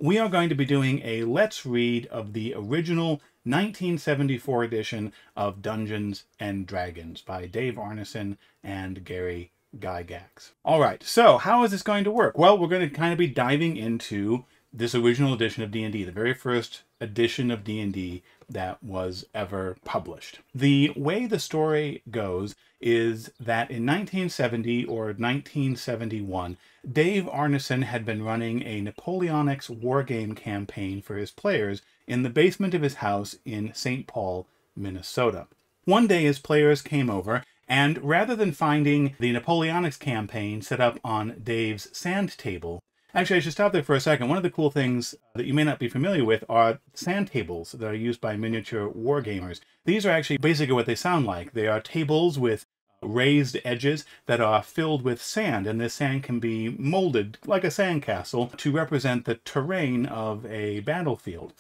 we are going to be doing a Let's Read of the original 1974 edition of Dungeons and Dragons by Dave Arneson and Gary Gygax. All right, so how is this going to work? Well, we're going to kind of be diving into this original edition of D&D, the very first edition of D&D that was ever published. The way the story goes is that in 1970 or 1971, Dave Arneson had been running a Napoleonics wargame campaign for his players in the basement of his house in St. Paul, Minnesota. One day his players came over, and rather than finding the Napoleonics campaign set up on Dave's sand table, actually, I should stop there for a second. One of the cool things that you may not be familiar with are sand tables that are used by miniature wargamers. These are actually basically what they sound like. They are tables with raised edges that are filled with sand, and this sand can be molded like a sandcastle to represent the terrain of a battlefield.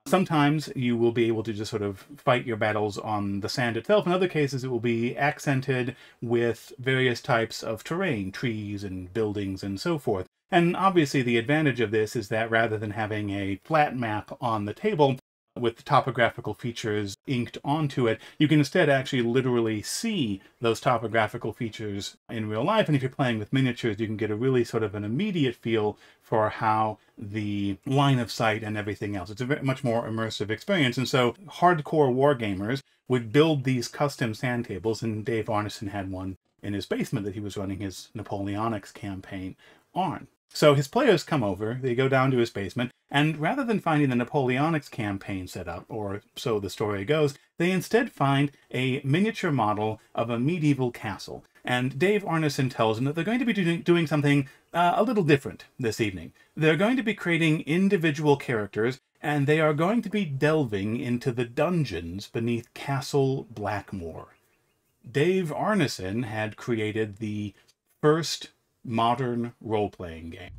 Sometimes you will be able to just sort of fight your battles on the sand itself. In other cases, it will be accented with various types of terrain, trees and buildings and so forth. And obviously the advantage of this is that rather than having a flat map on the table with the topographical features inked onto it, you can instead actually literally see those topographical features in real life. And if you're playing with miniatures, you can get a really sort of an immediate feel for how the line of sight and everything else. It's a very, much more immersive experience. And so hardcore wargamers would build these custom sand tables, and Dave Arneson had one in his basement that he was running his Napoleonics campaign on. So his players come over, they go down to his basement, and rather than finding the Napoleonics campaign set up, or so the story goes, they instead find a miniature model of a medieval castle. And Dave Arneson tells them that they're going to be doing something a little different this evening. They're going to be creating individual characters, and they are going to be delving into the dungeons beneath Castle Blackmoor. Dave Arneson had created the first modern role-playing game.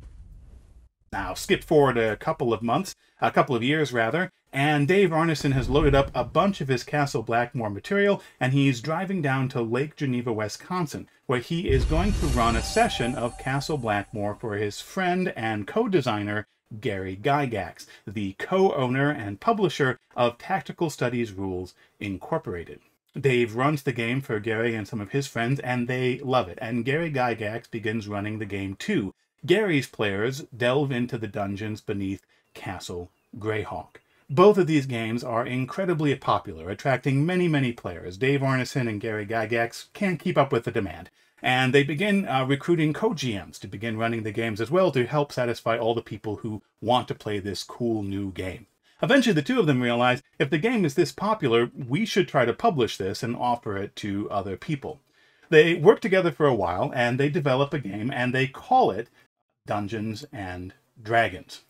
Now, skip forward a couple of years rather, and Dave Arneson has loaded up a bunch of his Castle Blackmoor material, and he's driving down to Lake Geneva, Wisconsin, where he is going to run a session of Castle Blackmoor for his friend and co-designer, Gary Gygax, the co-owner and publisher of Tactical Studies Rules Incorporated. Dave runs the game for Gary and some of his friends, and they love it. And Gary Gygax begins running the game too. Gary's players delve into the dungeons beneath Castle Greyhawk. Both of these games are incredibly popular, attracting many, many players. Dave Arneson and Gary Gygax can't keep up with the demand, and they begin recruiting co-GMs to begin running the games as well to help satisfy all the people who want to play this cool new game. Eventually, the two of them realize, if the game is this popular, we should try to publish this and offer it to other people. They work together for a while, and they develop a game, and they call it Dungeons and Dragons.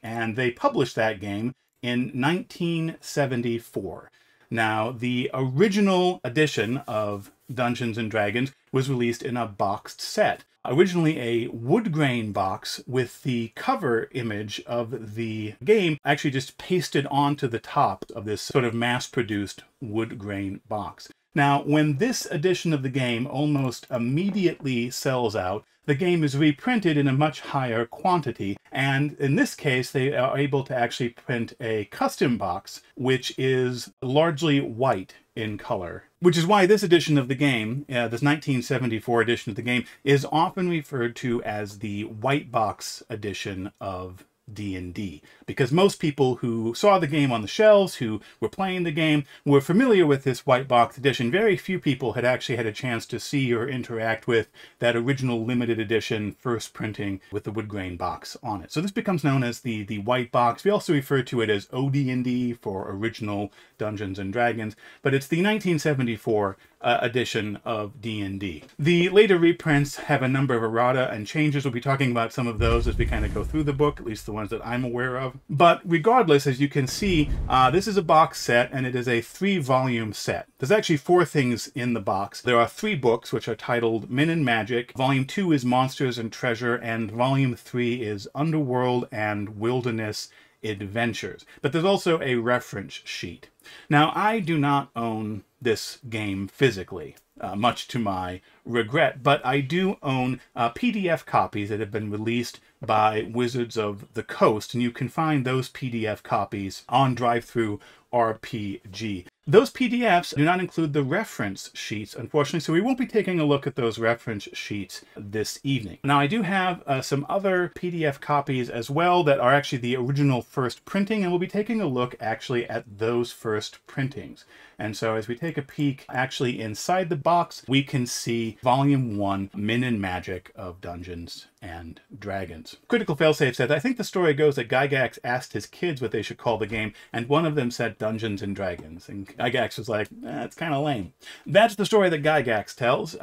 And they published that game in 1974. Now, the original edition of Dungeons and Dragons was released in a boxed set. Originally a wood grain box with the cover image of the game actually just pasted onto the top of this sort of mass-produced wood grain box. Now, when this edition of the game almost immediately sells out, the game is reprinted in a much higher quantity, and in this case they are able to actually print a custom box which is largely white in color, which is why this edition of the game, this 1974 edition of the game, is often referred to as the white box edition of D&D, because most people who saw the game on the shelves, who were playing the game, were familiar with this white box edition. Very few people had actually had a chance to see or interact with that original limited edition first printing with the wood grain box on it. So this becomes known as the white box. We also refer to it as OD&D for original Dungeons and Dragons, but it's the 1974 edition of D&D. The later reprints have a number of errata and changes. We'll be talking about some of those as we kind of go through the book, at least the ones that I'm aware of. But regardless, as you can see, this is a box set, and it is a 3-volume set. There's actually 4 things in the box. There are 3 books, which are titled Men and Magic. Volume 2 is Monsters and Treasure, and Volume 3 is Underworld and Wilderness adventures. But there's also a reference sheet. Now, I do not own this game physically, much to my regret, but I do own PDF copies that have been released by Wizards of the Coast, and you can find those PDF copies on Drive-Thru RPG. Those PDFs do not include the reference sheets, unfortunately, so we won't be taking a look at those reference sheets this evening. Now, I do have some other PDF copies as well that are actually the original first printing, and we'll be taking a look actually at those first printings. And so as we take a peek actually inside the box, we can see Volume 1, Min and Magic of Dungeons and Dragons. Critical Failsafe said, I think the story goes that Gygax asked his kids what they should call the game, and one of them said Dungeons and Dragons. And Gygax was like, it's kind of lame. That's the story that Gygax tells.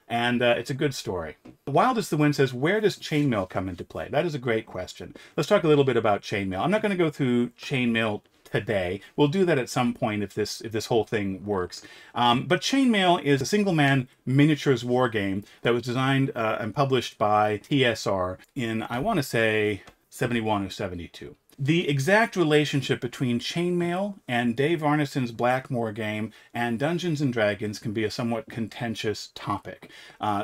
And it's a good story. Wild as the Wind says, where does chainmail come into play? That is a great question. Let's talk a little bit about chainmail. I'm not going to go through chainmail today. We'll do that at some point if this whole thing works. But Chainmail is a single-man miniatures war game that was designed and published by TSR in, I want to say, 71 or 72. The exact relationship between Chainmail and Dave Arneson's Blackmoor game and Dungeons & Dragons can be a somewhat contentious topic.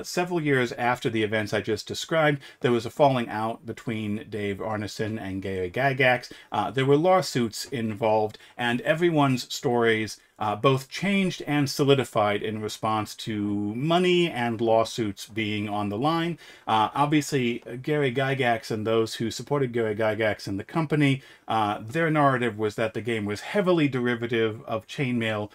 Several years after the events I just described, there was a falling out between Dave Arneson and Gary Gygax. There were lawsuits involved, and everyone's stories both changed and solidified in response to money and lawsuits being on the line. Obviously, Gary Gygax and those who supported Gary Gygax and the company, their narrative was that the game was heavily derivative of Chainmail.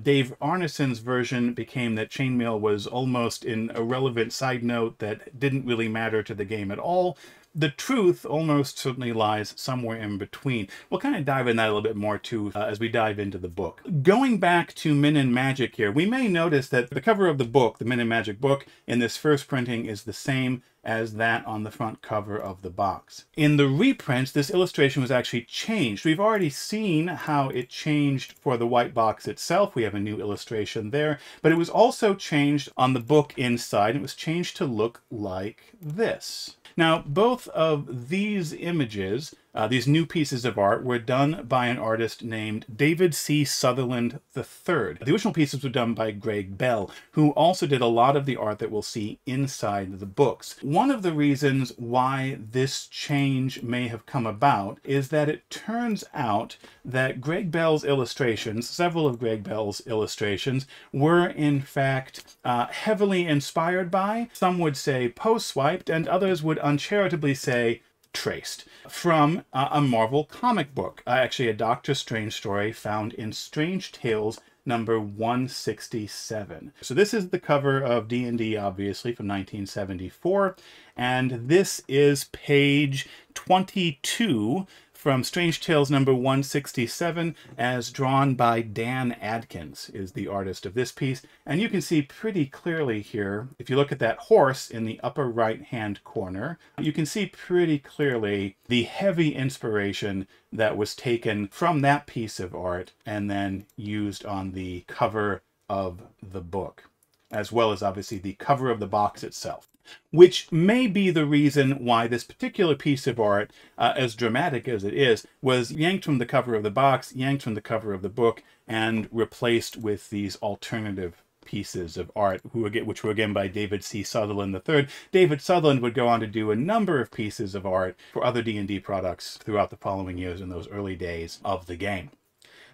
Dave Arneson's version became that Chainmail was almost an irrelevant side note that didn't really matter to the game at all. The truth almost certainly lies somewhere in between. We'll kind of dive in that a little bit more too as we dive into the book. Going back to Min and Magic here, we may notice that the cover of the book, the Min and Magic book, in this first printing is the same as that on the front cover of the box. In the reprints, this illustration was actually changed. We've already seen how it changed for the white box itself. We have a new illustration there, but it was also changed on the book inside. It was changed to look like this. Now, both of these images, these new pieces of art, were done by an artist named David C. Sutherland III. The original pieces were done by Greg Bell, who also did a lot of the art that we'll see inside the books. One of the reasons why this change may have come about is that it turns out that Greg Bell's illustrations, several of Greg Bell's illustrations, were in fact heavily inspired by, some would say post-swiped, and others would uncharitably say traced from a Marvel comic book, actually a Doctor Strange story found in Strange Tales number 167. So this is the cover of D&D, obviously, from 1974, and this is page 22 from Strange Tales number 167, as drawn by Dan Adkins, is the artist of this piece. And you can see pretty clearly here, if you look at that horse in the upper right-hand corner, you can see pretty clearly the heavy inspiration that was taken from that piece of art and then used on the cover of the book, as well as obviously the cover of the box itself, which may be the reason why this particular piece of art, as dramatic as it is, was yanked from the cover of the box, yanked from the cover of the book, and replaced with these alternative pieces of art, which were again by David C. Sutherland III. David Sutherland would go on to do a number of pieces of art for other D&D products throughout the following years in those early days of the game.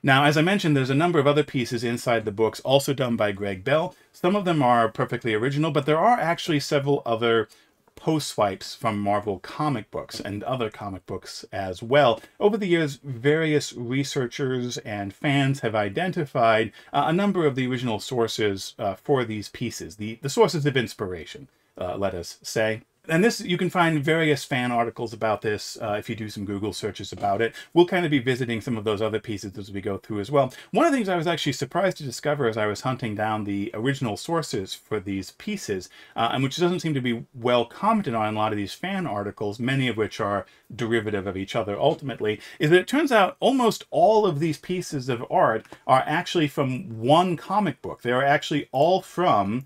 Now, as I mentioned, there's a number of other pieces inside the books also done by Greg Bell. Some of them are perfectly original, but there are actually several other post-swipes from Marvel comic books and other comic books as well. Over the years, various researchers and fans have identified a number of the original sources for these pieces, the sources of inspiration, let us say. And this, you can find various fan articles about this if you do some Google searches about it. We'll kind of be visiting some of those other pieces as we go through as well. One of the things I was actually surprised to discover as I was hunting down the original sources for these pieces, and which doesn't seem to be well commented on in a lot of these fan articles, many of which are derivative of each other ultimately, is that it turns out almost all of these pieces of art are actually from one comic book. They are actually all from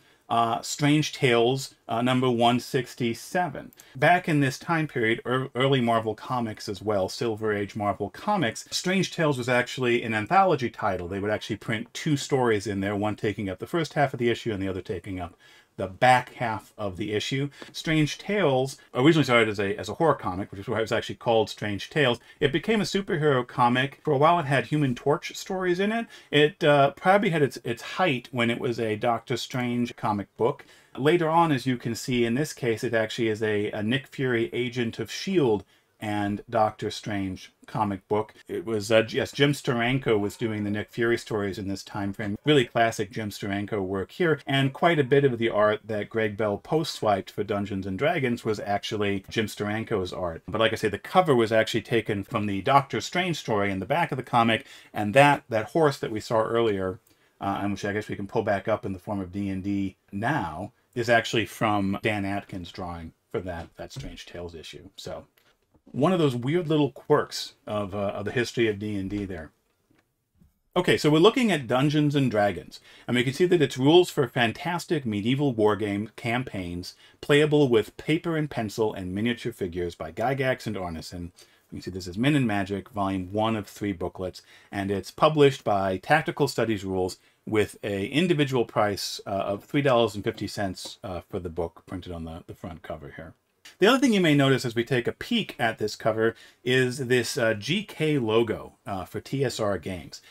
Strange Tales number 167. Back in this time period, early Marvel Comics as well, Silver Age Marvel Comics, Strange Tales was actually an anthology title. They would actually print 2 stories in there, one taking up the first half of the issue and the other taking up the back half of the issue. Strange Tales originally started as a horror comic, which is why it was actually called Strange Tales. It became a superhero comic. For a while it had Human Torch stories in it. It probably had its height when it was a Doctor Strange comic book. Later on, as you can see in this case, it actually is a Nick Fury Agent of S.H.I.E.L.D. and Doctor Strange comic book. It was, yes, Jim Steranko was doing the Nick Fury stories in this time frame. Really classic Jim Steranko work here, and quite a bit of the art that Greg Bell post-swiped for Dungeons & Dragons was actually Jim Steranko's art. But like I say, the cover was actually taken from the Doctor Strange story in the back of the comic, and that horse that we saw earlier, and which I guess we can pull back up in the form of D&D now, is actually from Dan Atkins' drawing for that Strange Tales issue. So one of those weird little quirks of the history of D&D there. Okay, so we're looking at Dungeons & Dragons, and we can see that it's rules for fantastic medieval wargame campaigns playable with paper and pencil and miniature figures by Gygax and Arneson. You can see this is Min and Magic, volume 1 of 3 booklets, and it's published by Tactical Studies Rules with a individual price of $3.50 for the book printed on the front cover here. The other thing you may notice as we take a peek at this cover is this GK logo for TSR Games.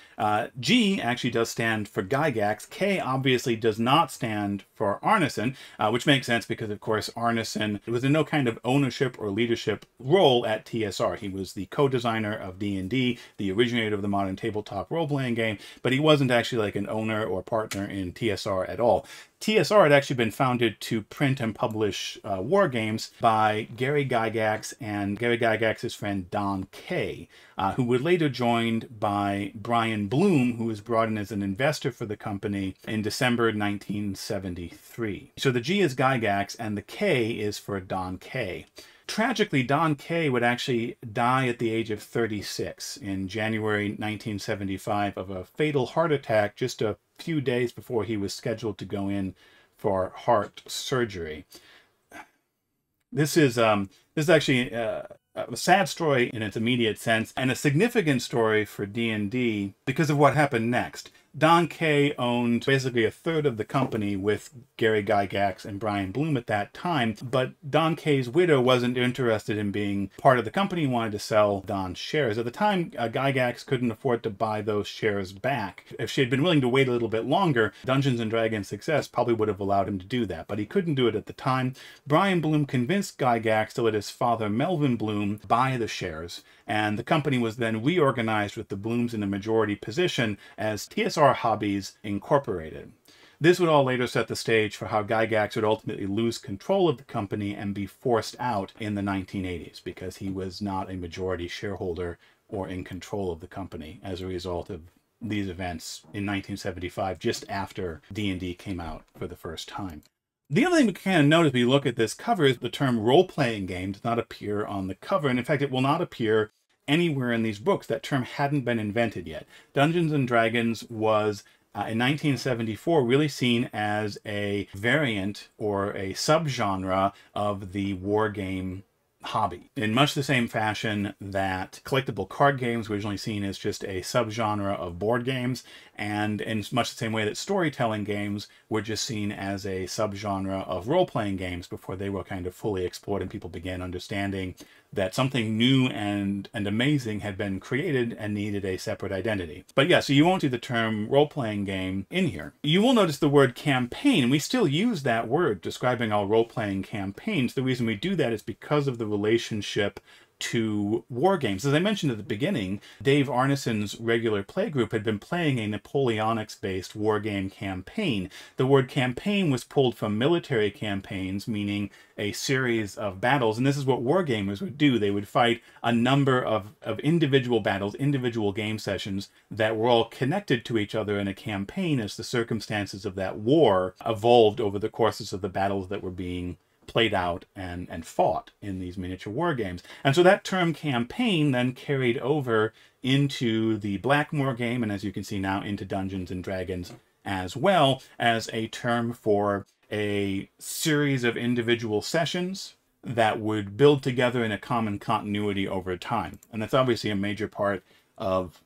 G actually does stand for Gygax. K obviously does not stand for Arneson, which makes sense because, of course, Arneson was in no kind of ownership or leadership role at TSR. He was the co-designer of D&D, the originator of the modern tabletop role-playing game, but he wasn't actually like an owner or partner in TSR at all. TSR had actually been founded to print and publish war games by Gary Gygax and Gary Gygax's friend Don Kay, who were later joined by Brian Bloom, who was brought in as an investor for the company in December 1973. So the G is Gygax and the K is for Don Kay. Tragically, Don Kay would actually die at the age of 36 in January 1975 of a fatal heart attack just a few days before he was scheduled to go in for heart surgery. This is actually a sad story in its immediate sense, and a significant story for D&D because of what happened next. Don Kay owned basically a third of the company with Gary Gygax and Brian Bloom at that time, but Don Kay's widow wasn't interested in being part of the company, wanted to sell Don's shares. At the time, Gygax couldn't afford to buy those shares back. If she had been willing to wait a little bit longer, Dungeons & Dragons' success probably would have allowed him to do that, but he couldn't do it at the time. Brian Bloom convinced Gygax to let his father, Melvin Bloom, buy the shares, and the company was then reorganized with the Blooms in a majority position as TSR Hobbies Incorporated. This would all later set the stage for how Gygax would ultimately lose control of the company and be forced out in the 1980s because he was not a majority shareholder or in control of the company as a result of these events in 1975, just after D&D came out for the first time. The other thing we can kind of notice when you look at this cover is the term role-playing game does not appear on the cover, and in fact it will not appear anywhere in these books. That term hadn't been invented yet. Dungeons & Dragons was, in 1974, really seen as a variant or a subgenre of the war game hobby. In much the same fashion that collectible card games were originally seen as just a subgenre of board games, and in much the same way that storytelling games were just seen as a subgenre of role-playing games before they were kind of fully explored and people began understanding that something new and amazing had been created and needed a separate identity. But yeah, so you won't see the term role-playing game in here. You will notice the word campaign, and we still use that word describing our role-playing campaigns. The reason we do that is because of the relationship to war games. As I mentioned at the beginning, Dave Arneson's regular playgroup had been playing a Napoleonics-based war game campaign. The word campaign was pulled from military campaigns, meaning a series of battles, and this is what war gamers would do. They would fight a number of individual battles, individual game sessions that were all connected to each other in a campaign as the circumstances of that war evolved over the courses of the battles that were being played out and fought in these miniature war games. And so that term campaign then carried over into the Blackmoor game, and as you can see now into Dungeons & Dragons as well, as a term for a series of individual sessions that would build together in a common continuity over time. And that's obviously a major part of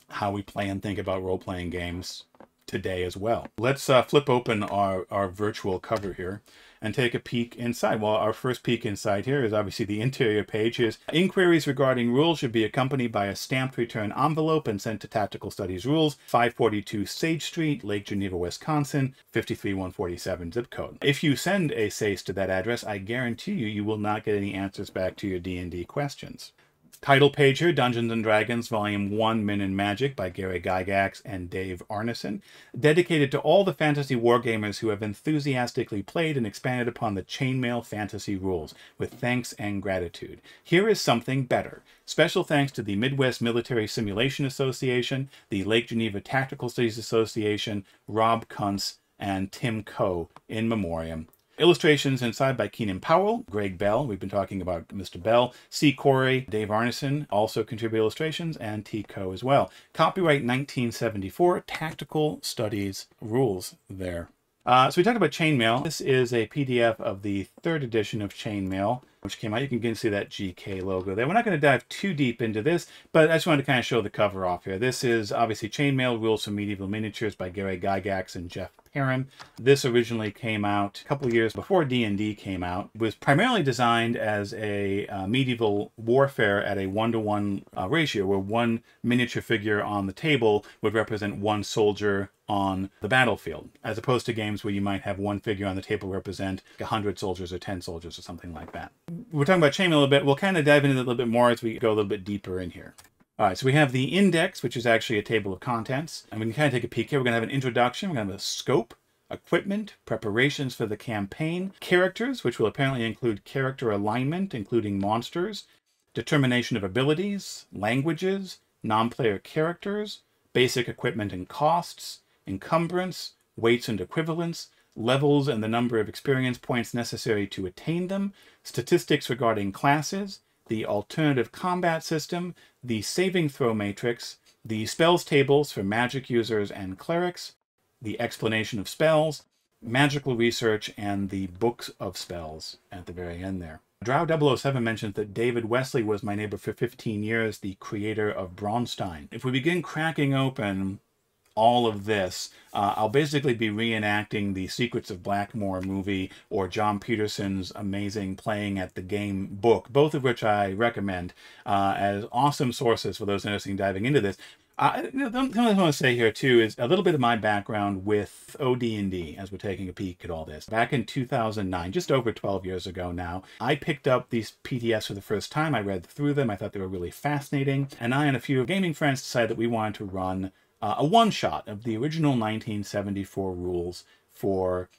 how we play and think about role-playing games today as well. Let's flip open our virtual cover here and take a peek inside. Well, our first peek inside here is obviously the interior page. Here's inquiries regarding rules should be accompanied by a stamped return envelope and sent to Tactical Studies Rules, 542 Sage Street, Lake Geneva, Wisconsin, 53147 zip code. If you send a SACE to that address, I guarantee you will not get any answers back to your D&D questions. Title page here, Dungeons & Dragons, Volume 1, Men in Magic by Gary Gygax and Dave Arneson, dedicated to all the fantasy wargamers who have enthusiastically played and expanded upon the chainmail fantasy rules, with thanks and gratitude. Here is something better. Special thanks to the Midwest Military Simulation Association, the Lake Geneva Tactical Studies Association, Rob Kuntz, and Tim Coe, in memoriam. Illustrations inside by Keenan Powell, Greg Bell, we've been talking about Mr. Bell, C. Corey, Dave Arneson also contribute illustrations, and T. Coe as well. Copyright 1974, Tactical Studies Rules there. So we talked about Chainmail. This is a PDF of the 3rd edition of Chainmail, which came out. You can see that GK logo there. We're not going to dive too deep into this, but I just wanted to kind of show the cover off here. This is obviously Chainmail, Rules for Medieval Miniatures by Gary Gygax and Jeff Perrin. This originally came out a couple of years before D&D came out. It was primarily designed as a medieval warfare at a 1-to-1 ratio, where one miniature figure on the table would represent one soldier on the battlefield, as opposed to games where you might have one figure on the table represent 100 soldiers or 10 soldiers or something like that. We're talking about Chainmail a little bit. We'll kind of dive into it a little bit more as we go a little bit deeper in here. All right, so we have the index, which is actually a table of contents. And we can kind of take a peek here. We're going to have an introduction. We're going to have a scope, equipment, preparations for the campaign, characters, which will apparently include character alignment, including monsters, determination of abilities, languages, non-player characters, basic equipment and costs, encumbrance, weights and equivalents, levels and the number of experience points necessary to attain them, statistics regarding classes, the alternative combat system, the saving throw matrix, the spells tables for magic users and clerics, the explanation of spells, magical research, and the books of spells at the very end there. Drow007 mentions that David Wesley was my neighbor for 15 years, the creator of Braunstein. If we begin cracking open all of this, I'll basically be reenacting the Secrets of Blackmoor movie or John Peterson's amazing Playing at the Game book, both of which I recommend as awesome sources for those interested in diving into this. The only thing I want to say here, too, is a little bit of my background with OD&D as we're taking a peek at all this. Back in 2009, just over 12 years ago now, I picked up these PDFs for the first time. I read through them. I thought they were really fascinating. And I and a few gaming friends decided that we wanted to run a one-shot of the original 1974 rules for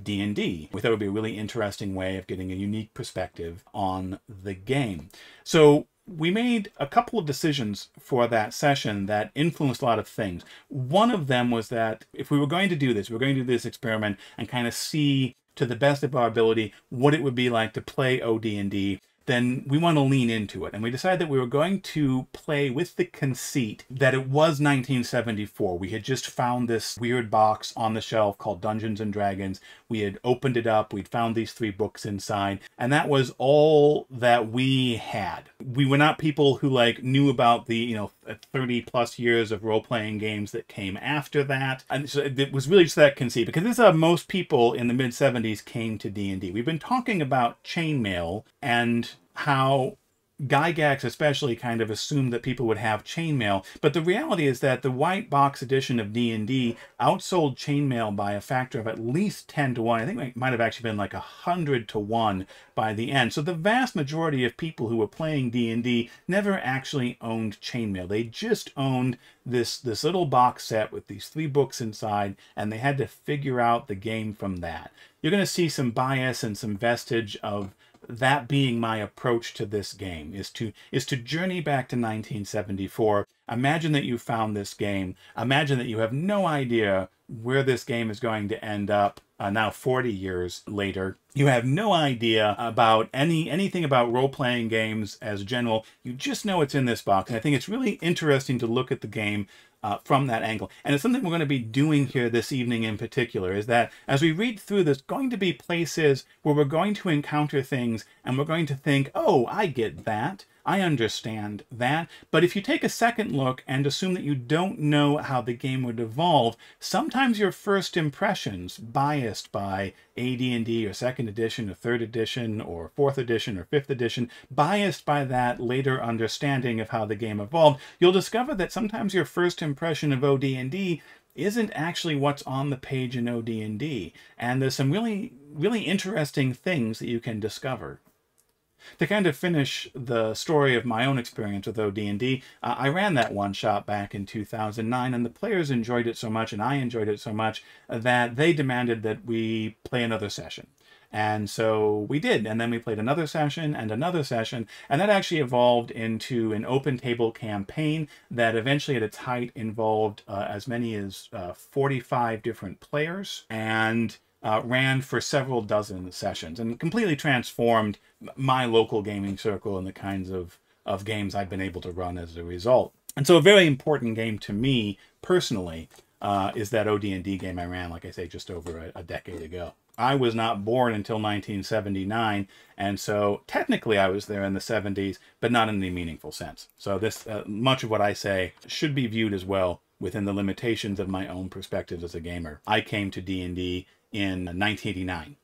D&D. We thought it would be a really interesting way of getting a unique perspective on the game. So we made a couple of decisions for that session that influenced a lot of things. One of them was that if we were going to do this, we were going to do this experiment and kind of see to the best of our ability what it would be like to play OD&D, then we want to lean into it. And we decided that we were going to play with the conceit that it was 1974. We had just found this weird box on the shelf called Dungeons & Dragons. We had opened it up. We'd found these 3 books inside. And that was all that we had. We were not people who knew about the, 30 plus years of role-playing games that came after that. And so it was really just that conceit, because this is how most people in the mid-70s came to D&D. We've been talking about chainmail and how Gygax especially kind of assumed that people would have chainmail, but the reality is that the white box edition of D&D outsold chainmail by a factor of at least 10 to 1. I think it might have actually been like 100 to 1 by the end. So the vast majority of people who were playing D&D never actually owned chainmail. They just owned this little box set with these 3 books inside, and they had to figure out the game from that. You're going to see some bias and some vestige of that being my approach to this game, is to journey back to 1974. Imagine that you found this game. Imagine that you have no idea where this game is going to end up now 40 years later. You have no idea about anything about role-playing games as general. You just know it's in this box. And I think it's really interesting to look at the game from that angle. And it's something we're going to be doing here this evening in particular, is that as we read through, there's going to be places where we're going to encounter things and we're going to think, oh, I get that. I understand that. But if you take a second look and assume that you don't know how the game would evolve, sometimes your first impressions, biased by AD&D or second edition or third edition or fourth edition or fifth edition, biased by that later understanding of how the game evolved, you'll discover that sometimes your first impression of OD&D isn't actually what's on the page in OD&D. And there's some really, really interesting things that you can discover. To kind of finish the story of my own experience with OD&D, I ran that one-shot back in 2009, and the players enjoyed it so much, and I enjoyed it so much, that they demanded that we play another session. And so we did, and then we played another session, and that actually evolved into an open table campaign that eventually at its height involved as many as 45 different players, and ran for several dozen sessions, and completely transformed my local gaming circle and the kinds of games I've been able to run as a result. And so a very important game to me personally is that OD&D game I ran, like I say, just over a decade ago. I was not born until 1979, and so technically I was there in the 70s, but not in any meaningful sense. So this much of what I say should be viewed as well within the limitations of my own perspective as a gamer. I came to D&D in 1989,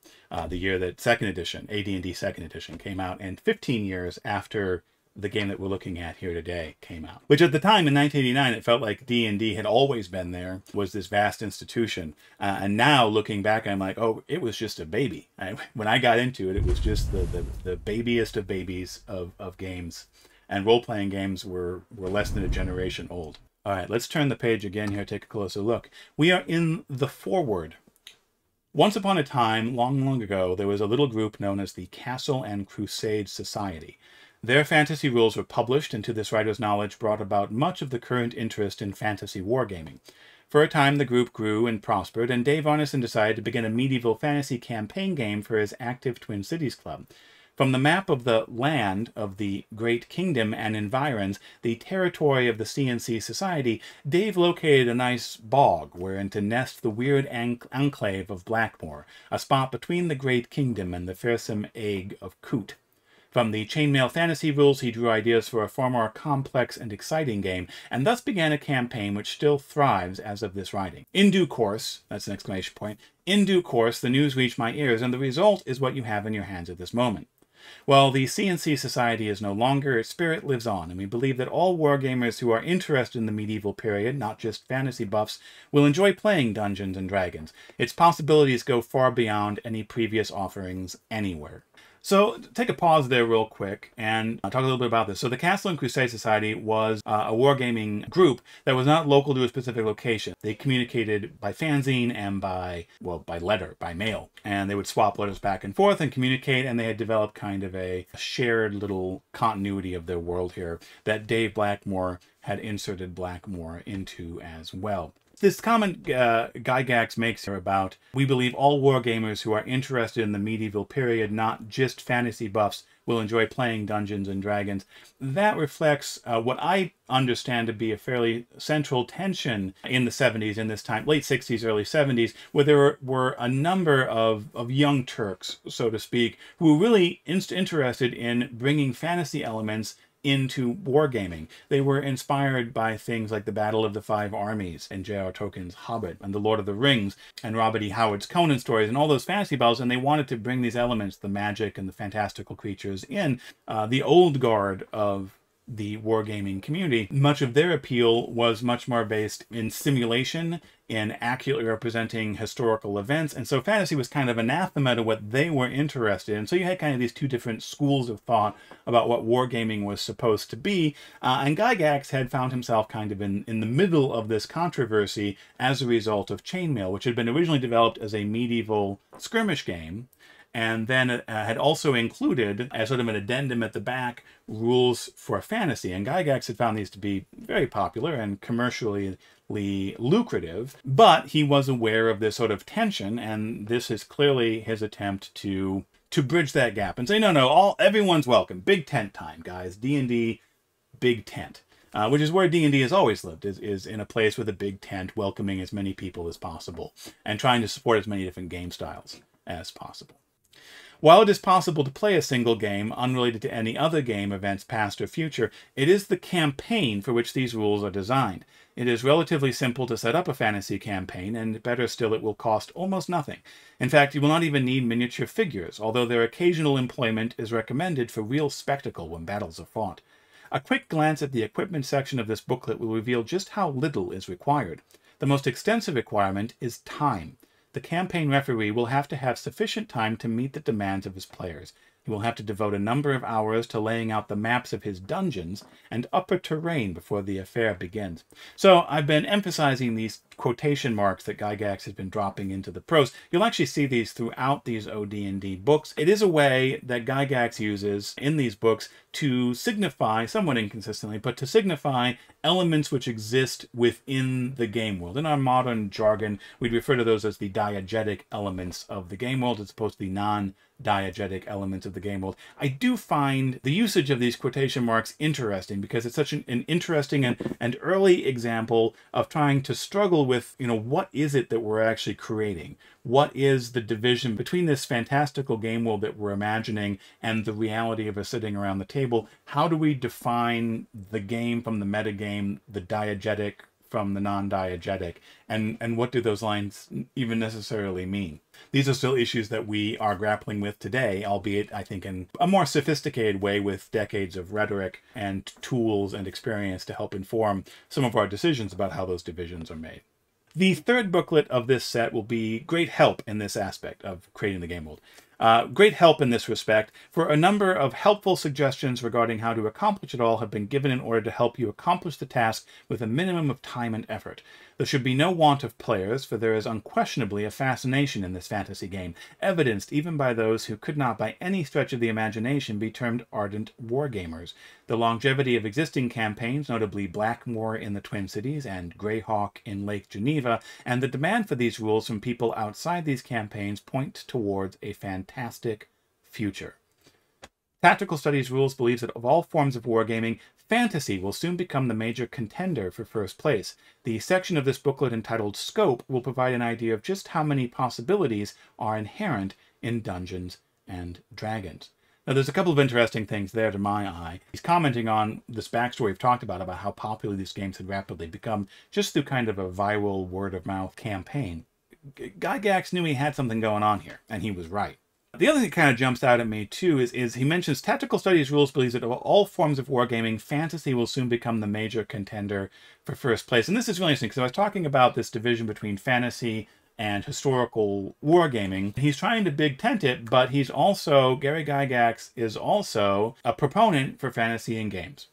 the year that second edition, AD&D second edition, came out, and 15 years after the game that we're looking at here today came out. Which at the time, in 1989, it felt like D&D had always been there, was this vast institution. And now, looking back, I'm like, oh, it was just a baby. When I got into it, it was just the babiest of babies of games. And role-playing games were less than a generation old. All right, let's turn the page again here, take a closer look. We are in the foreword. Once upon a time, long, long ago, there was a little group known as the Castle and Crusade Society. Their fantasy rules were published, and to this writer's knowledge brought about much of the current interest in fantasy wargaming. For a time, the group grew and prospered, and Dave Arneson decided to begin a medieval fantasy campaign game for his active Twin Cities club. From the map of the land of the Great Kingdom and environs, the territory of the C&C Society, Dave located a nice bog wherein to nest the weird enclave of Blackmoor, a spot between the Great Kingdom and the fearsome egg of Coot. From the chainmail fantasy rules, he drew ideas for a far more complex and exciting game, and thus began a campaign which still thrives as of this writing. In due course, that's an exclamation point, in due course the news reached my ears, and the result is what you have in your hands at this moment. Well, the C&C Society is no longer, its spirit lives on, and we believe that all wargamers who are interested in the medieval period, not just fantasy buffs, will enjoy playing Dungeons & Dragons. Its possibilities go far beyond any previous offerings anywhere. So take a pause there real quick and talk a little bit about this. So the Castle and Crusade Society was a wargaming group that was not local to a specific location. They communicated by fanzine and by letter, by mail. And they would swap letters back and forth and communicate, and they had developed kind of a shared little continuity of their world here that Dave Blackmoor had inserted Blackmoor into as well. This comment Gygax makes here about, we believe all wargamers who are interested in the medieval period, not just fantasy buffs, will enjoy playing Dungeons & Dragons. That reflects what I understand to be a fairly central tension in the 70s, in this time, late 60s, early 70s, where there were a number of young Turks, so to speak, who were really interested in bringing fantasy elements into wargaming. They were inspired by things like the Battle of the Five Armies and J.R. Tolkien's Hobbit and the Lord of the Rings and Robert E. Howard's Conan stories and all those fantasy battles, and they wanted to bring these elements, the magic and the fantastical creatures, in the old guard of the wargaming community. Much of their appeal was much more based in simulation, in accurately representing historical events, and so fantasy was kind of anathema to what they were interested in. So you had kind of these two different schools of thought about what wargaming was supposed to be, and Gygax had found himself kind of in the middle of this controversy as a result of Chainmail, which had been originally developed as a medieval skirmish game, and then had also included, as sort of an addendum at the back, rules for fantasy. And Gygax had found these to be very popular and commercially lucrative, but he was aware of this sort of tension, and this is clearly his attempt to bridge that gap and say, no, everyone's welcome. Big tent time, guys. D&D, big tent. Which is where D&D has always lived, is in a place with a big tent, welcoming as many people as possible, and trying to support as many different game styles as possible. While it is possible to play a single game unrelated to any other game events past or future, it is the campaign for which these rules are designed. It is relatively simple to set up a fantasy campaign, and better still, it will cost almost nothing. In fact, you will not even need miniature figures, although their occasional employment is recommended for real spectacle when battles are fought. A quick glance at the equipment section of this booklet will reveal just how little is required. The most extensive requirement is time. The campaign referee will have to have sufficient time to meet the demands of his players. He will have to devote a number of hours to laying out the maps of his dungeons and upper terrain before the affair begins. So I've been emphasizing these quotation marks that Gygax has been dropping into the prose. You'll actually see these throughout these OD&D books. It is a way that Gygax uses in these books to signify, somewhat inconsistently, but to signify elements which exist within the game world. In our modern jargon, we'd refer to those as the diegetic elements of the game world as opposed to the non-diegetic elements of the game world. I do find the usage of these quotation marks interesting because it's such an interesting and early example of trying to struggle with, what is it that we're actually creating? What is the division between this fantastical game world that we're imagining and the reality of us sitting around the table? How do we define the game from the metagame, the diegetic from the non-diegetic, and what do those lines even necessarily mean? These are still issues that we are grappling with today, albeit, I think, in a more sophisticated way with decades of rhetoric and tools and experience to help inform some of our decisions about how those divisions are made. The third booklet of this set will be great help in this aspect of creating the game world. Great help in this respect, for a number of helpful suggestions regarding how to accomplish it all have been given in order to help you accomplish the task with a minimum of time and effort. There should be no want of players, for there is unquestionably a fascination in this fantasy game, evidenced even by those who could not by any stretch of the imagination be termed ardent wargamers. The longevity of existing campaigns, notably Blackmoor in the Twin Cities and Greyhawk in Lake Geneva, and the demand for these rules from people outside these campaigns point towards a fantastic future. Tactical Studies Rules believes that of all forms of wargaming, fantasy will soon become the major contender for first place. The section of this booklet entitled Scope will provide an idea of just how many possibilities are inherent in Dungeons and Dragons. Now, there's a couple of interesting things there to my eye. He's commenting on this backstory we've talked about how popular these games had rapidly become just through kind of a viral word-of-mouth campaign. Gygax knew he had something going on here, and he was right. The other thing that kind of jumps out at me, too, is he mentions Tactical Studies Rules believes that of all forms of wargaming, fantasy will soon become the major contender for first place. And this is really interesting, because I was talking about this division between fantasy and historical wargaming. He's trying to big tent it, but he's also, Gary Gygax is also a proponent for fantasy in games.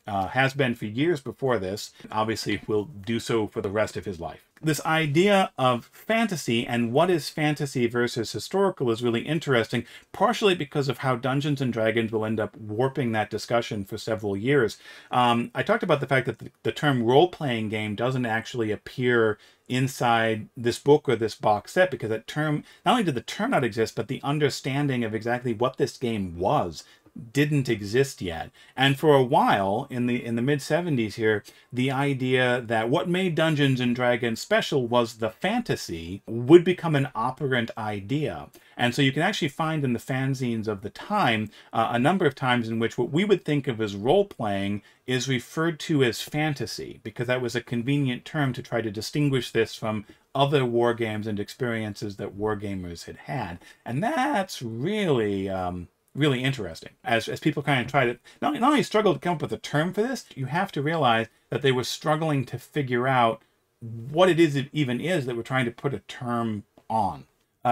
Has been for years before this. Obviously will do so for the rest of his life. This idea of fantasy and what is fantasy versus historical is really interesting, partially because of how Dungeons and Dragons will end up warping that discussion for several years. I talked about the fact that the term role-playing game doesn't actually appear inside this book or this box set, because that term, not only did the term not exist, but the understanding of exactly what this game was didn't exist yet. And for a while in the mid-70s here, the idea that what made Dungeons and Dragons special was the fantasy would become an operant idea. And so you can actually find in the fanzines of the time a number of times in which what we would think of as role-playing is referred to as fantasy, because that was a convenient term to try to distinguish this from other war games and experiences that wargamers had had. And that's really really interesting. As people kind of try to not only struggle to come up with a term for this, you have to realize that they were struggling to figure out what it is it even is that we're trying to put a term on.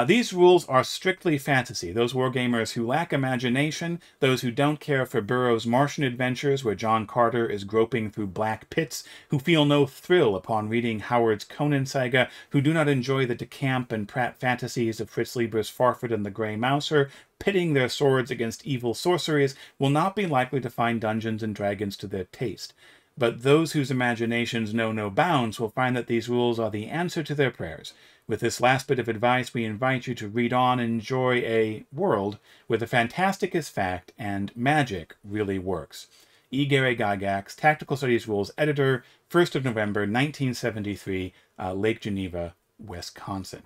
These rules are strictly fantasy. Those wargamers who lack imagination, those who don't care for Burroughs' Martian adventures where John Carter is groping through black pits, who feel no thrill upon reading Howard's Conan saga, who do not enjoy the DeCamp and Pratt fantasies of Fritz Lieber's Farford and the Grey Mouser, pitting their swords against evil sorceries, will not be likely to find Dungeons and Dragons to their taste. But those whose imaginations know no bounds will find that these rules are the answer to their prayers. With this last bit of advice, we invite you to read on and enjoy a world where the fantastic is fact and magic really works. E. Gary Gygax, Tactical Studies Rules Editor, 1st of November, 1973, Lake Geneva, Wisconsin.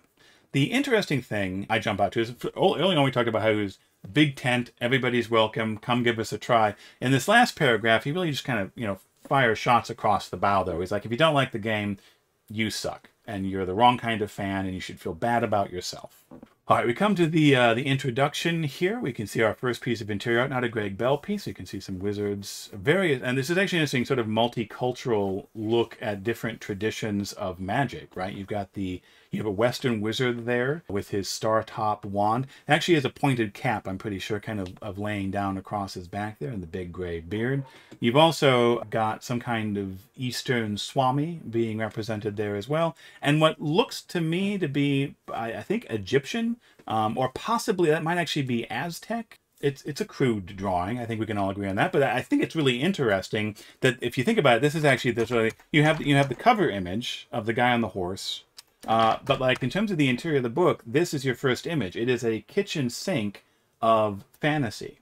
The interesting thing I jump out to is, early on we talked about how he was big tent, everybody's welcome, come give us a try. In this last paragraph, he really just kind of, fires shots across the bow, though. He's like, if you don't like the game, you suck. And you're the wrong kind of fan, and you should feel bad about yourself. All right, we come to the introduction here. We can see our first piece of interior art, not a Greg Bell piece. You can see some wizards, and this is actually an interesting sort of multicultural look at different traditions of magic, right? You have a Western wizard there with his star-top wand. It actually has a pointed cap, I'm pretty sure, kind of laying down across his back there, and the big gray beard. You've also got some kind of Eastern Swami being represented there as well. And what looks to me to be, I think, Egyptian, or possibly that might actually be Aztec. It's a crude drawing. I think we can all agree on that. But I think it's really interesting that if you think about it, this is actually you have the cover image of the guy on the horse. But like in terms of the interior of the book, this is your first image. It is a kitchen sink of fantasy.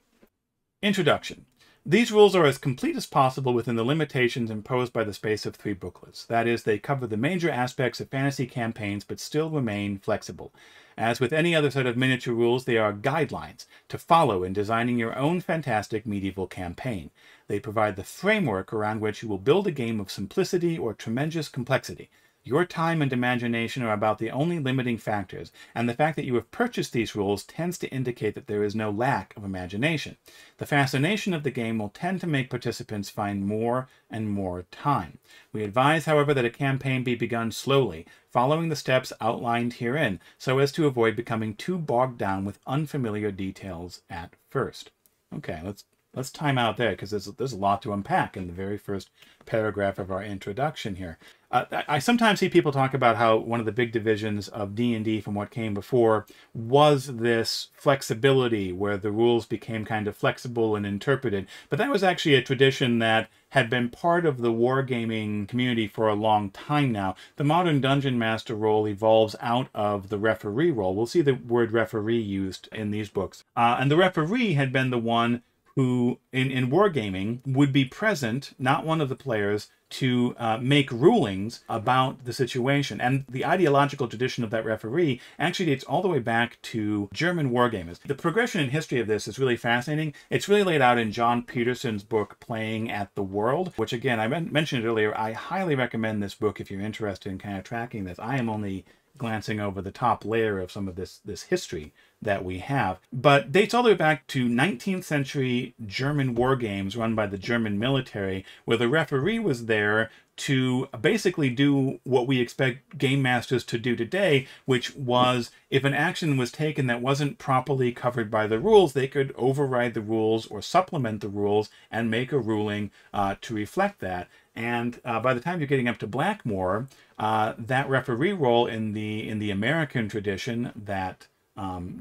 Introduction. These rules are as complete as possible within the limitations imposed by the space of 3 booklets. That is, they cover the major aspects of fantasy campaigns but still remain flexible. As with any other set of miniature rules, they are guidelines to follow in designing your own fantastic medieval campaign. They provide the framework around which you will build a game of simplicity or tremendous complexity. Your time and imagination are about the only limiting factors, and the fact that you have purchased these rules tends to indicate that there is no lack of imagination. The fascination of the game will tend to make participants find more and more time. We advise, however, that a campaign be begun slowly, following the steps outlined herein, so as to avoid becoming too bogged down with unfamiliar details at first. Okay, let's time out there, because there's a lot to unpack in the very first paragraph of our introduction here. I sometimes see people talk about how one of the big divisions of D&D from what came before was this flexibility where the rules became kind of flexible and interpreted. But that was actually a tradition that had been part of the wargaming community for a long time now. The modern Dungeon Master role evolves out of the referee role. We'll see the word referee used in these books. And the referee had been the one who, in wargaming, would be present, not one of the players, to make rulings about the situation. And the ideological tradition of that referee actually dates all the way back to German wargamers. The progression and history of this is really fascinating. It's really laid out in John Peterson's book, Playing at the World, which, again, I mentioned it earlier. I highly recommend this book if you're interested in kind of tracking this. I am only glancing over the top layer of some of this history that we have, but dates all the way back to 19th century German war games run by the German military, where the referee was there to basically do what we expect game masters to do today, which was if an action was taken that wasn't properly covered by the rules, they could override the rules or supplement the rules and make a ruling to reflect that. And by the time you're getting up to Blackmoor, that referee role in the American tradition that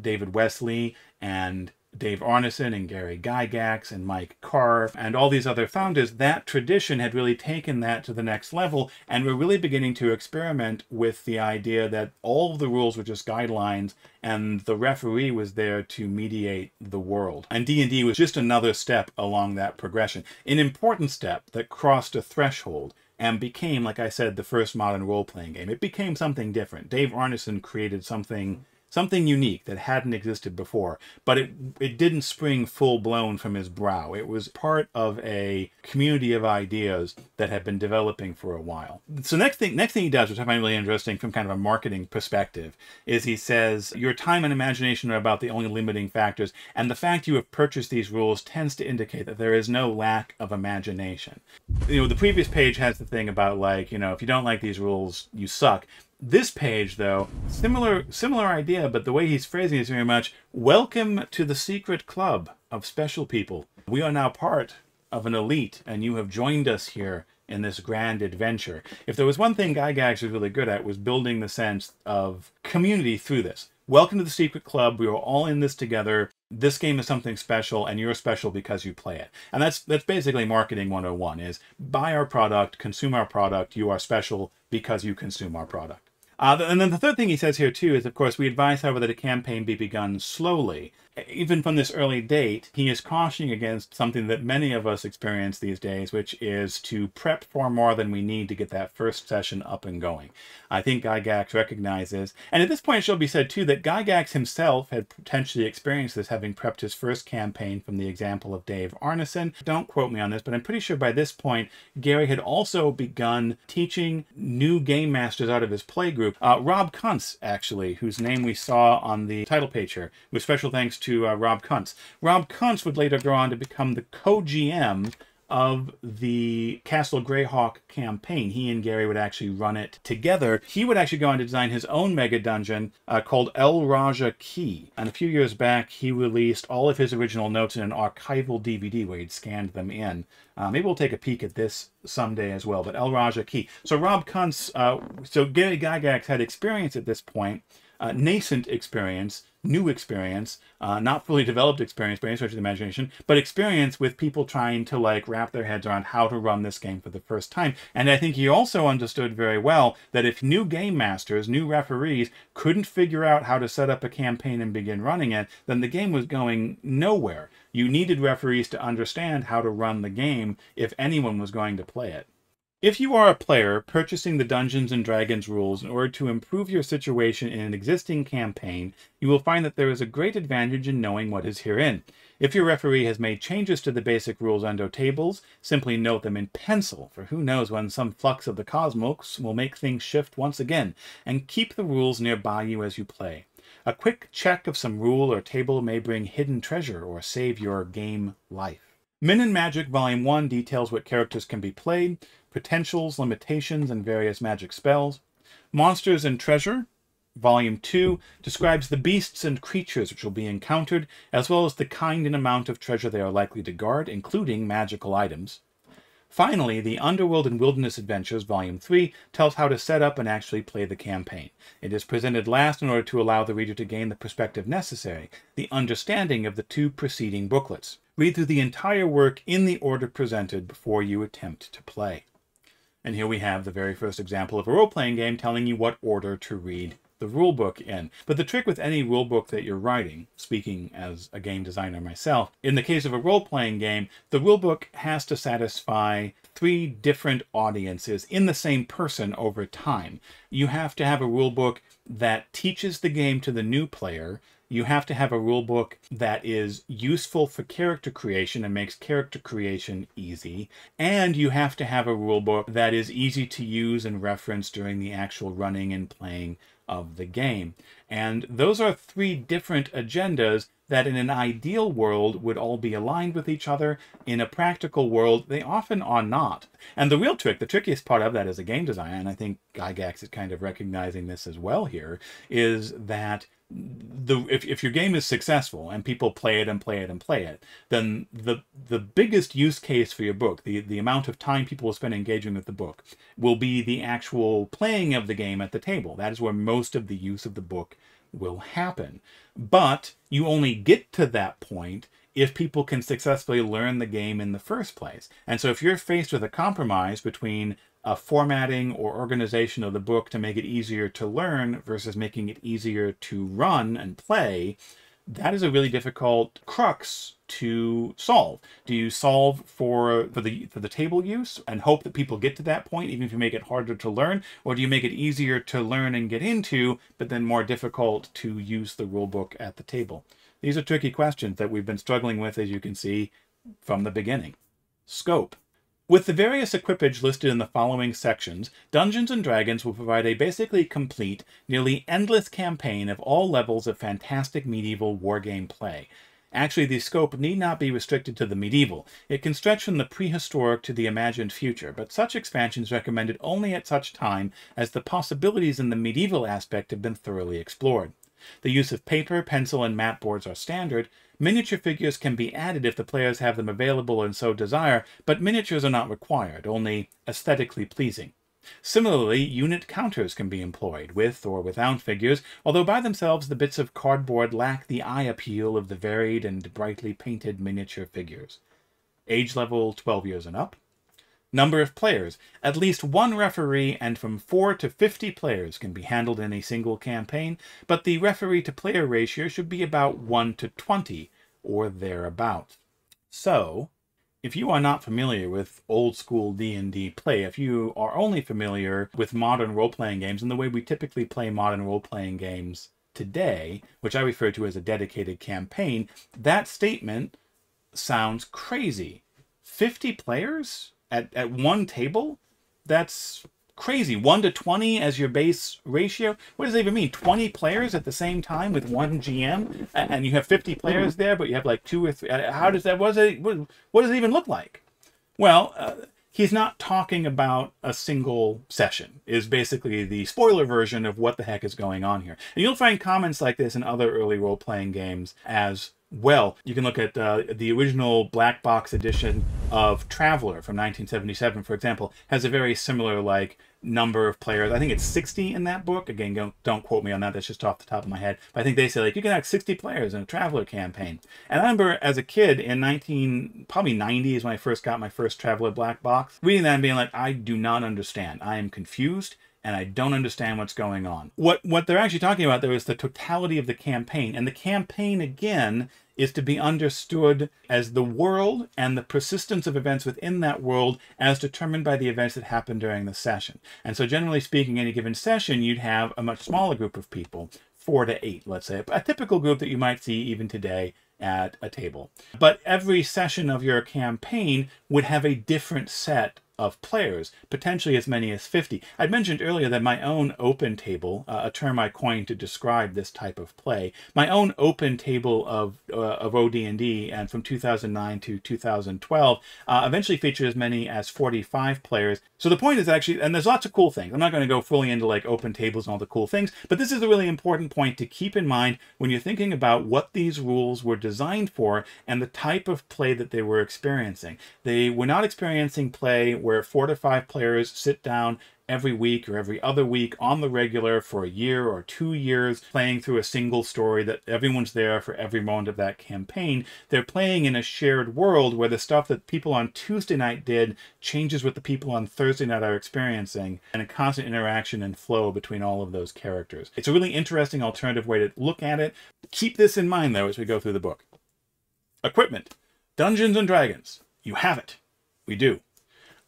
David Wesley and Dave Arneson and Gary Gygax and Mike Carr and all these other founders, that tradition had really taken that to the next level, and we're really beginning to experiment with the idea that all of the rules were just guidelines and the referee was there to mediate the world. And D&D was just another step along that progression, an important step that crossed a threshold and became, like I said, the first modern role-playing game. It became something different. Dave Arneson created something unique that hadn't existed before, but it didn't spring full-blown from his brow. It was part of a community of ideas that had been developing for a while. So next thing he does, which I find really interesting from kind of a marketing perspective, is he says, your time and imagination are about the only limiting factors, and the fact you have purchased these rules tends to indicate that there is no lack of imagination. The previous page has the thing about, like, if you don't like these rules, you suck. This page, though, similar idea, but the way he's phrasing it is very much, welcome to the secret club of special people. We are now part of an elite, and you have joined us here in this grand adventure. If there was one thing Gygax was really good at, was building the sense of community through this. Welcome to the secret club. We are all in this together. This game is something special, and you're special because you play it. And that's basically marketing 101, is buy our product, consume our product. You are special because you consume our product. And then the third thing he says here, too, is, of course, we advise, however, that a campaign be begun slowly. Even from this early date, he is cautioning against something that many of us experience these days, which is to prep far more than we need to get that first session up and going. I think Gygax recognizes, and at this point it shall be said, too, that Gygax himself had potentially experienced this, having prepped his first campaign from the example of Dave Arneson. Don't quote me on this, but I'm pretty sure by this point, Gary had also begun teaching new game masters out of his play group. Rob Kuntz, actually, whose name we saw on the title page here, with special thanks to Rob Kuntz. Rob Kuntz would later go on to become the co-GM of the Castle Greyhawk campaign. He and Gary would actually run it together. He would actually go on to design his own mega dungeon called El Raja Key. And a few years back, he released all of his original notes in an archival DVD where he'd scanned them in. Maybe we'll take a peek at this someday as well, but El Raja Key. So Rob Kuntz, so Gary Gygax had experience at this point, nascent experience, new experience, not fully developed experience by any stretch of the imagination, but experience with people trying to wrap their heads around how to run this game for the first time. And I think he also understood very well that if new game masters, new referees, couldn't figure out how to set up a campaign and begin running it, then the game was going nowhere. You needed referees to understand how to run the game if anyone was going to play it. If you are a player purchasing the Dungeons & Dragons rules in order to improve your situation in an existing campaign, you will find that there is a great advantage in knowing what is herein. If your referee has made changes to the basic rules under tables, simply note them in pencil, for who knows when some flux of the cosmos will make things shift once again, and keep the rules nearby you as you play. A quick check of some rule or table may bring hidden treasure or save your game life. Min and Magic Volume 1 details what characters can be played, potentials, limitations, and various magic spells. Monsters and Treasure, Volume 2, describes the beasts and creatures which will be encountered, as well as the kind and amount of treasure they are likely to guard, including magical items. Finally, the Underworld and Wilderness Adventures, Volume 3, tells how to set up and actually play the campaign. It is presented last in order to allow the reader to gain the perspective necessary, the understanding of the two preceding booklets. Read through the entire work in the order presented before you attempt to play. And here we have the very first example of a role-playing game telling you what order to read the rulebook in. But the trick with any rulebook that you're writing, speaking as a game designer myself, in the case of a role-playing game, the rulebook has to satisfy 3 different audiences in the same person over time. You have to have a rulebook that teaches the game to the new player. You have to have a rulebook that is useful for character creation and makes character creation easy. And you have to have a rulebook that is easy to use and reference during the actual running and playing of the game. And those are 3 different agendas that in an ideal world would all be aligned with each other. In a practical world, they often are not. And the real trick, the trickiest part of that as a game designer, and I think Gygax is kind of recognizing this as well here, is that if your game is successful and people play it and play it and play it, then the biggest use case for your book, the amount of time people will spend engaging with the book, will be the actual playing of the game at the table. That is where most of the use of the book will happen. But you only get to that point if people can successfully learn the game in the first place. And so if you're faced with a compromise between a formatting or organization of the book to make it easier to learn versus making it easier to run and play, that is a really difficult crux to solve. Do you solve for the table use and hope that people get to that point, even if you make it harder to learn, or do you make it easier to learn and get into, but then more difficult to use the rule book at the table? These are tricky questions that we've been struggling with, as you can see, from the beginning. Scope. With the various equipage listed in the following sections, Dungeons & Dragons will provide a basically complete, nearly endless campaign of all levels of fantastic medieval wargame play. Actually, the scope need not be restricted to the medieval. It can stretch from the prehistoric to the imagined future, but such expansion is recommended only at such time as the possibilities in the medieval aspect have been thoroughly explored. The use of paper, pencil, and mat boards are standard. Miniature figures can be added if the players have them available and so desire, but miniatures are not required, only aesthetically pleasing. Similarly, unit counters can be employed, with or without figures, although by themselves the bits of cardboard lack the eye appeal of the varied and brightly painted miniature figures. Age level 12 years and up. Number of players. At least one referee and from 4 to 50 players can be handled in a single campaign, but the referee-to-player ratio should be about 1 to 20, or thereabouts. So, if you are not familiar with old-school D&D play, if you are only familiar with modern role-playing games and the way we typically play modern role-playing games today, which I refer to as a dedicated campaign, that statement sounds crazy. 50 players at one table? That's crazy. 1 to 20 as your base ratio? What does that even mean? 20 players at the same time with one GM? And you have 50 players there, but you have like 2 or 3. How does that, what does it even look like? Well, he's not talking about a single session, is basically the spoiler version of what the heck is going on here. And you'll find comments like this in other early role-playing games as well. You can look at the original black box edition of Traveller from 1977, for example, has a very similar like number of players. I think it's 60 in that book. Again, don't quote me on that. That's just off the top of my head. But I think they say like you can have 60 players in a Traveller campaign. And I remember as a kid in probably 90 is when I first got my first Traveller black box, reading that and being like, I do not understand. I am confused and I don't understand what's going on. What they're actually talking about, though, is the totality of the campaign. And the campaign, again, is to be understood as the world and the persistence of events within that world as determined by the events that happen during the session. And so generally speaking, any given session, you'd have a much smaller group of people, 4 to 8, let's say, a typical group that you might see even today at a table. But every session of your campaign would have a different set of players, potentially as many as 50. I mentioned earlier that my own open table, a term I coined to describe this type of play, my own open table of OD&D and from 2009 to 2012 eventually featured as many as 45 players. So the point is actually, and there's lots of cool things. I'm not going to go fully into like open tables and all the cool things, but this is a really important point to keep in mind when you're thinking about what these rules were designed for and the type of play that they were experiencing. They were not experiencing play where 4 to 5 players sit down every week or every other week on the regular for a year or 2 years playing through a single story that everyone's there for every moment of that campaign. They're playing in a shared world where the stuff that people on Tuesday night did changes what the people on Thursday night are experiencing, and a constant interaction and flow between all of those characters. It's a really interesting alternative way to look at it. Keep this in mind, though, as we go through the book. Equipment. Dungeons and Dragons. You have it. We do.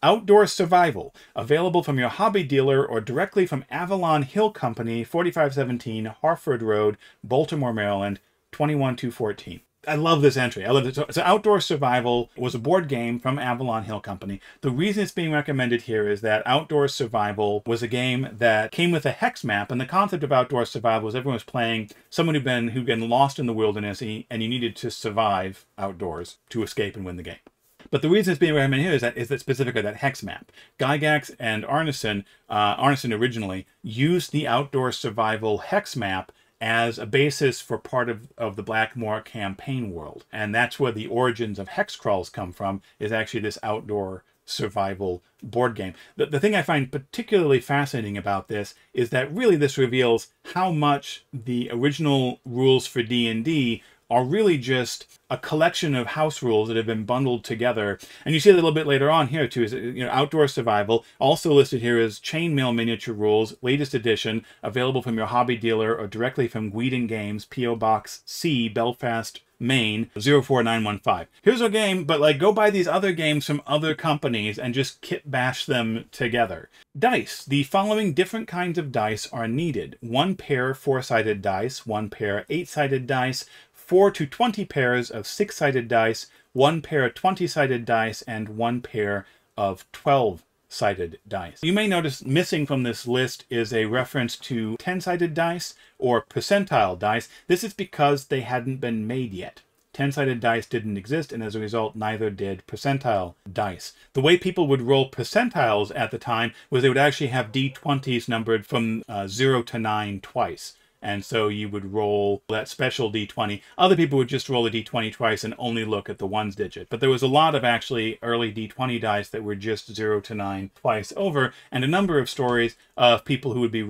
Outdoor Survival, available from your hobby dealer or directly from Avalon Hill Company, 4517 Harford Road, Baltimore, Maryland, 21214. I love this entry. I love it. So Outdoor Survival was a board game from Avalon Hill Company. The reason it's being recommended here is that Outdoor Survival was a game that came with a hex map, and the concept of Outdoor Survival was everyone was playing someone who'd been lost in the wilderness, and you needed to survive outdoors to escape and win the game. But the reason it's being recommended here is that specifically that hex map. Gygax and Arneson originally used the Outdoor Survival hex map as a basis for part of the Blackmoor campaign world. And that's where the origins of hex crawls come from, is actually this Outdoor Survival board game. The thing I find particularly fascinating about this is that really this reveals how much the original rules for D&D are really just a collection of house rules that have been bundled together. And you see it a little bit later on here too, is Outdoor Survival, also listed here as Chainmail Miniature Rules, latest edition, available from your hobby dealer or directly from Guidon Games, P.O. Box C, Belfast, Maine, 04915. Here's a game, but like go buy these other games from other companies and just kit bash them together. Dice. The following different kinds of dice are needed. 1 pair 4-sided dice, 1 pair 8-sided dice, 4 to 20 pairs of 6-sided dice, 1 pair of 20-sided dice, and 1 pair of 12-sided dice. You may notice missing from this list is a reference to 10-sided dice or percentile dice. This is because they hadn't been made yet. 10-sided dice didn't exist, and as a result, neither did percentile dice. The way people would roll percentiles at the time was they would actually have d20s numbered from 0 to 9 twice. And so you would roll that special d20. Other people would just roll a d20 twice and only look at the ones digit. But there was a lot of actually early d20 dice that were just 0 to 9 twice over, and a number of stories of people who would be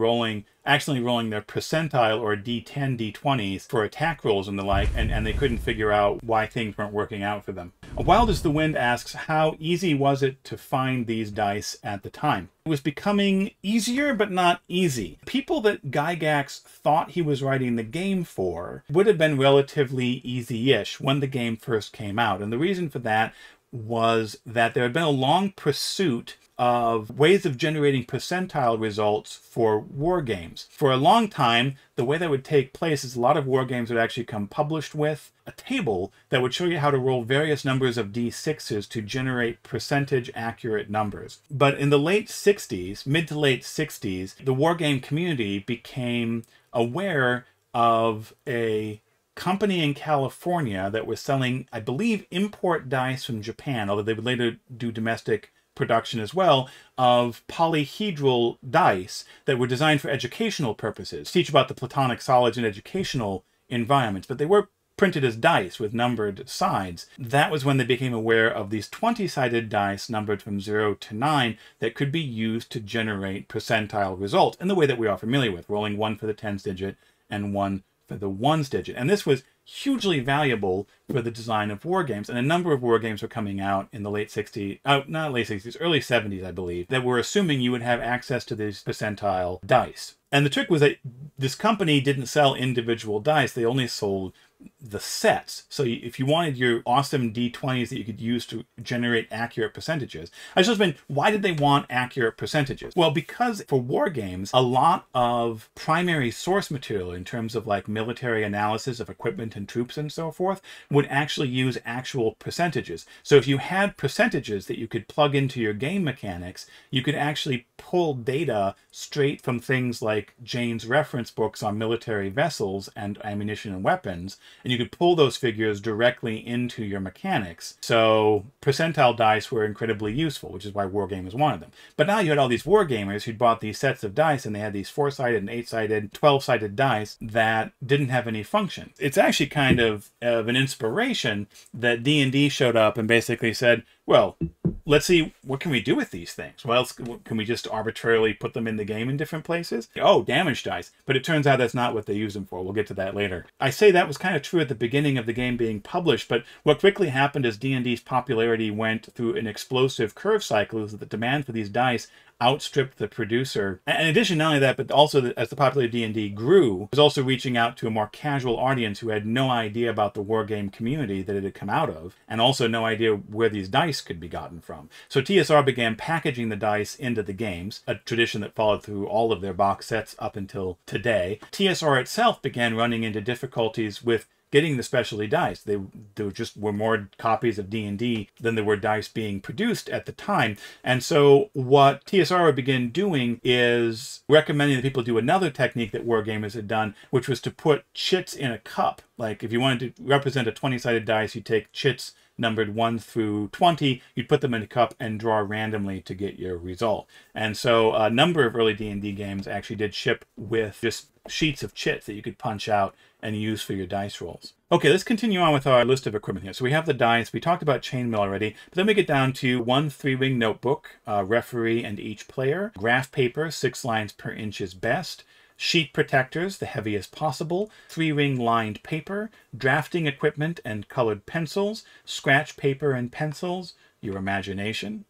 actually rolling their percentile or d10 d20s for attack rolls and the like, and they couldn't figure out why things weren't working out for them. Wild as the Wind asks, how easy was it to find these dice at the time? It was becoming easier, but not easy. People that Gygax thought he was writing the game for would have been relatively easy-ish when the game first came out. And the reason for that was that there had been a long pursuit of ways of generating percentile results for war games. For a long time, the way that would take place is a lot of war games would actually come published with a table that would show you how to roll various numbers of d6s to generate percentage accurate numbers. But in the late 60s, mid to late 60s, the war game community became aware of a company in California that was selling, I believe, import dice from Japan, although they would later do domestic production as well, of polyhedral dice that were designed for educational purposes, teach about the Platonic solids in educational environments, but they were printed as dice with numbered sides. That was when they became aware of these 20-sided dice numbered from 0 to 9 that could be used to generate percentile results in the way that we are familiar with, rolling 1 for the tens digit and 1 for the ones digit. And this was hugely valuable for the design of war games. And a number of war games were coming out in the late 60s, not late 60s, early 70s, I believe, that were assuming you would have access to these percentile dice. And the trick was that this company didn't sell individual dice. They only sold the sets. So if you wanted your awesome d20s that you could use to generate accurate percentages, I just mean, why did they want accurate percentages? Well, because for war games, a lot of primary source material in terms of like military analysis of equipment and troops and so forth would actually use actual percentages. So if you had percentages that you could plug into your game mechanics, you could actually pull data straight from things like Jane's reference books on military vessels and ammunition and weapons, and you could pull those figures directly into your mechanics. So percentile dice were incredibly useful, which is why wargamers wanted them. But now you had all these wargamers who'd bought these sets of dice, and they had these 4-sided and 8-sided, 12-sided dice that didn't have any function. It's actually kind of an inspiration that D&D showed up and basically said, well, let's see, what can we do with these things? Well, can we just arbitrarily put them in the game in different places? Oh, damage dice. But it turns out that's not what they use them for. We'll get to that later. I say that was kind of true at the beginning of the game being published, but what quickly happened as D&D's popularity went through an explosive curve cycle is that the demand for these dice outstripped the producer. And in addition, not only that, but also as the popularity of D&D grew, it was also reaching out to a more casual audience who had no idea about the wargame community that it had come out of, and also no idea where these dice could be gotten from. So TSR began packaging the dice into the games, a tradition that followed through all of their box sets up until today. TSR itself began running into difficulties with getting the specialty dice. There just were more copies of D&D than there were dice being produced at the time. And so what TSR would begin doing is recommending that people do another technique that wargamers had done, which was to put chits in a cup. Like if you wanted to represent a 20-sided dice, you take chits numbered 1 through 20, you'd put them in a cup and draw randomly to get your result. And so a number of early D&D games actually did ship with just sheets of chits that you could punch out and use for your dice rolls. Okay, let's continue on with our list of equipment here. So we have the dice. We talked about chainmail already, but then we get down to 1 3-ring notebook, referee and each player, graph paper, 6 lines per inch is best, sheet protectors, the heaviest possible, 3-ring lined paper, drafting equipment and colored pencils, scratch paper and pencils, your imagination,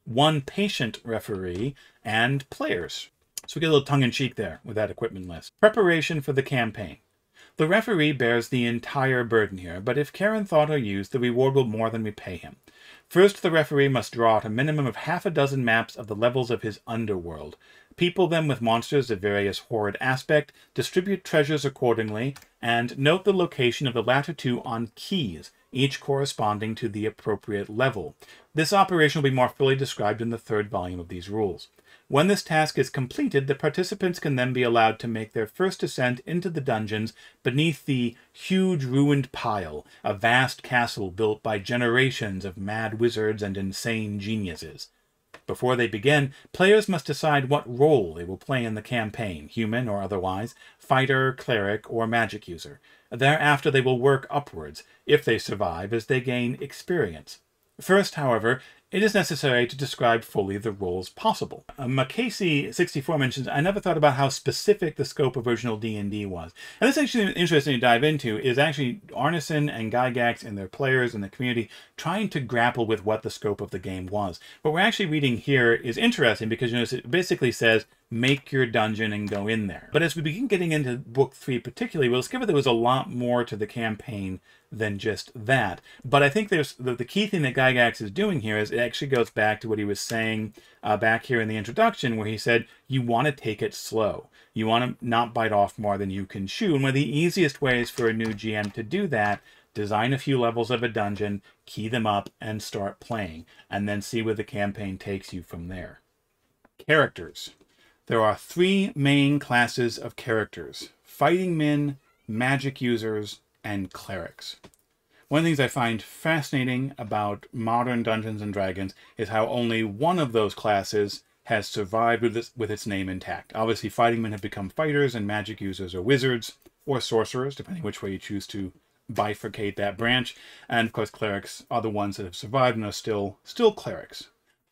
1 patient referee, and players. So we get a little tongue-in-cheek there with that equipment list. Preparation for the campaign. The referee bears the entire burden here, but if care and thought are used, the reward will more than repay him. First, the referee must draw out a minimum of half a dozen maps of the levels of his underworld. People them with monsters of various horrid aspect, distribute treasures accordingly, and note the location of the latter two on keys, each corresponding to the appropriate level. This operation will be more fully described in the 3rd volume of these rules. When this task is completed, the participants can then be allowed to make their first ascent into the dungeons beneath the huge ruined pile, a vast castle built by generations of mad wizards and insane geniuses. Before they begin, players must decide what role they will play in the campaign, human or otherwise, fighter, cleric, or magic user. Thereafter they will work upwards, if they survive, as they gain experience. First, however, it is necessary to describe fully the roles possible. Macasey64 mentions, I never thought about how specific the scope of original D&D was. And this is actually interesting to dive into, is actually Arneson and Gygax and their players and the community trying to grapple with what the scope of the game was. What we're actually reading here is interesting because, you know, it basically says, make your dungeon and go in there. But as we begin getting into Book 3 particularly, we'll discover there was a lot more to the campaign than just that. But I think there's the key thing that Gygax is doing here is it actually goes back to what he was saying back here in the introduction, where he said, you want to take it slow. You want to not bite off more than you can chew. And one of the easiest ways for a new GM to do that, design a few levels of a dungeon, key them up, and start playing. And then see where the campaign takes you from there. Characters. There are 3 main classes of characters: fighting men, magic users, and clerics. One of the things I find fascinating about modern Dungeons & Dragons is how only one of those classes has survived with its name intact. Obviously, fighting men have become fighters, and magic users are wizards or sorcerers, depending which way you choose to bifurcate that branch. And of course, clerics are the ones that have survived and are still clerics.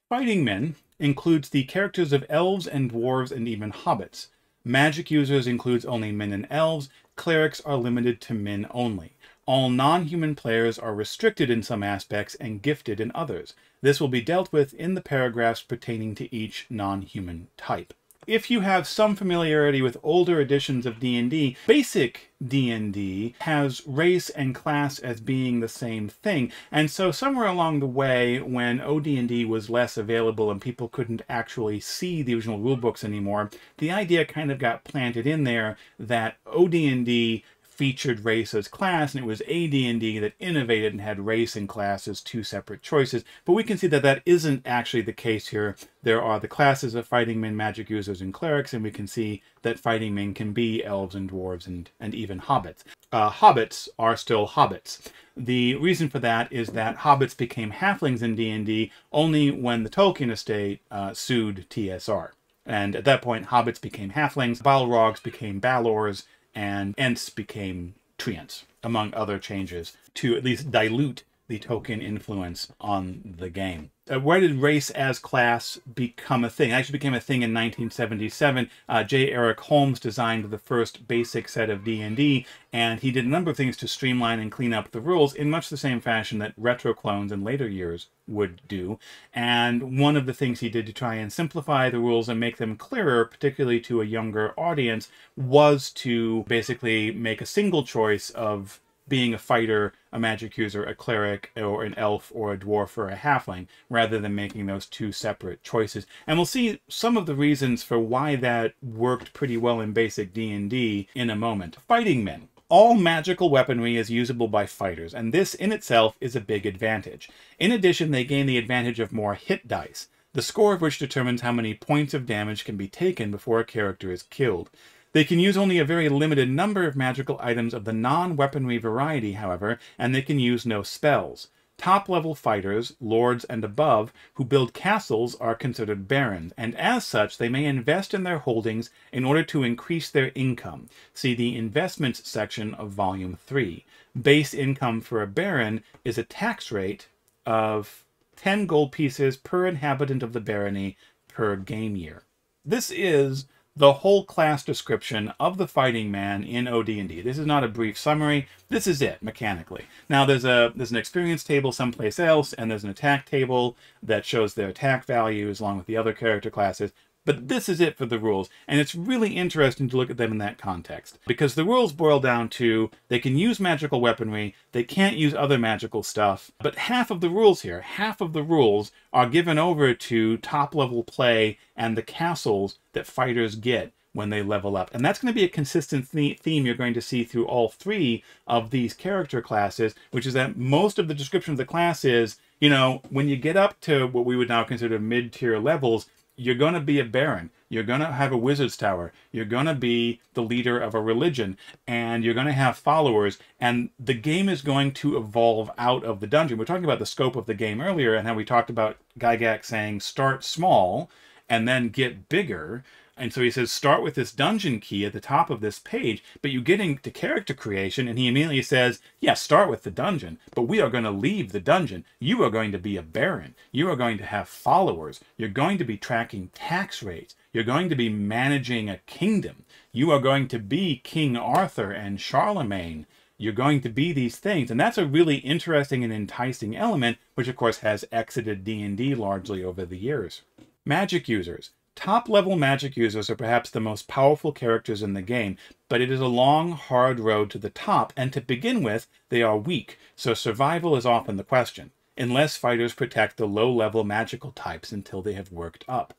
Fighting men includes the characters of elves and dwarves and even hobbits. Magic users includes only men and elves. Clerics are limited to men only. All non-human players are restricted in some aspects and gifted in others. This will be dealt with in the paragraphs pertaining to each non-human type. If you have some familiarity with older editions of D&D, basic D&D has race and class as being the same thing. And so somewhere along the way, when OD&D was less available and people couldn't actually see the original rulebooks anymore, the idea kind of got planted in there that OD&D featured race as class, and it was AD&D that innovated and had race and class as 2 separate choices. But we can see that that isn't actually the case here. There are the classes of fighting men, magic users, and clerics, and we can see that fighting men can be elves and dwarves and even hobbits. Hobbits are still hobbits. The reason for that is that hobbits became halflings in D&D only when the Tolkien estate sued TSR. And at that point, hobbits became halflings, Balrogs became Balors, and Ents became treants, among other changes, to at least dilute the Tolkien influence on the game. Where did race as class become a thing? It actually became a thing in 1977. J. Eric Holmes designed the first basic set of D&D, and he did a number of things to streamline and clean up the rules in much the same fashion that retro clones in later years would do. And one of the things he did to try and simplify the rules and make them clearer, particularly to a younger audience, was to basically make a single choice of being a fighter, a magic user, a cleric, or an elf, or a dwarf, or a halfling, rather than making those 2 separate choices. And we'll see some of the reasons for why that worked pretty well in basic D&D in a moment. Fighting men. All magical weaponry is usable by fighters, and this in itself is a big advantage. In addition, they gain the advantage of more hit dice, the score of which determines how many points of damage can be taken before a character is killed. They can use only a very limited number of magical items of the non-weaponry variety, however, and they can use no spells. Top-level fighters, lords and above, who build castles are considered barons, and as such they may invest in their holdings in order to increase their income. See the Investments section of Volume 3. Base income for a baron is a tax rate of 10 gold pieces per inhabitant of the barony per game year. This is the whole class description of the fighting man in OD&D. This is not a brief summary. This is it, mechanically. Now, there's an experience table someplace else, and there's an attack table that shows their attack values along with the other character classes. But this is it for the rules, and it's really interesting to look at them in that context. Because the rules boil down to, they can use magical weaponry, they can't use other magical stuff, but half of the rules here, half of the rules are given over to top-level play and the castles that fighters get when they level up. And that's going to be a consistent theme you're going to see through all 3 of these character classes, which is that most of the description of the class is, You know, when you get up to what we would now consider mid-tier levels, you're going to be a baron. You're going to have a wizard's tower. You're going to be the leader of a religion. And you're going to have followers. And the game is going to evolve out of the dungeon. We're talking about the scope of the game earlier and how we talked about Gygax saying start small and then get bigger. And so he says, start with this dungeon key at the top of this page, but you get into character creation, and he immediately says, yeah, start with the dungeon, but we are going to leave the dungeon. You are going to be a baron. You are going to have followers. You're going to be tracking tax rates. You're going to be managing a kingdom. You are going to be King Arthur and Charlemagne. You're going to be these things, and that's a really interesting and enticing element, which of course has exited D&D largely over the years. Magic users. Top-level magic users are perhaps the most powerful characters in the game, but it is a long, hard road to the top, and to begin with, they are weak, so survival is often the question, unless fighters protect the low-level magical types until they have worked up.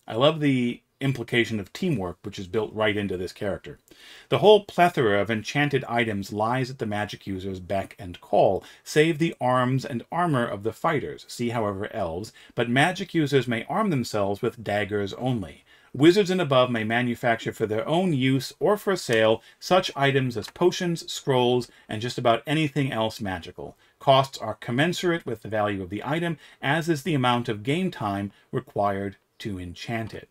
I love the implication of teamwork, which is built right into this character. The whole plethora of enchanted items lies at the magic user's beck and call, save the arms and armor of the fighters, see however elves, but magic users may arm themselves with daggers only. Wizards and above may manufacture for their own use or for sale such items as potions, scrolls, and just about anything else magical. Costs are commensurate with the value of the item, as is the amount of game time required to enchant it.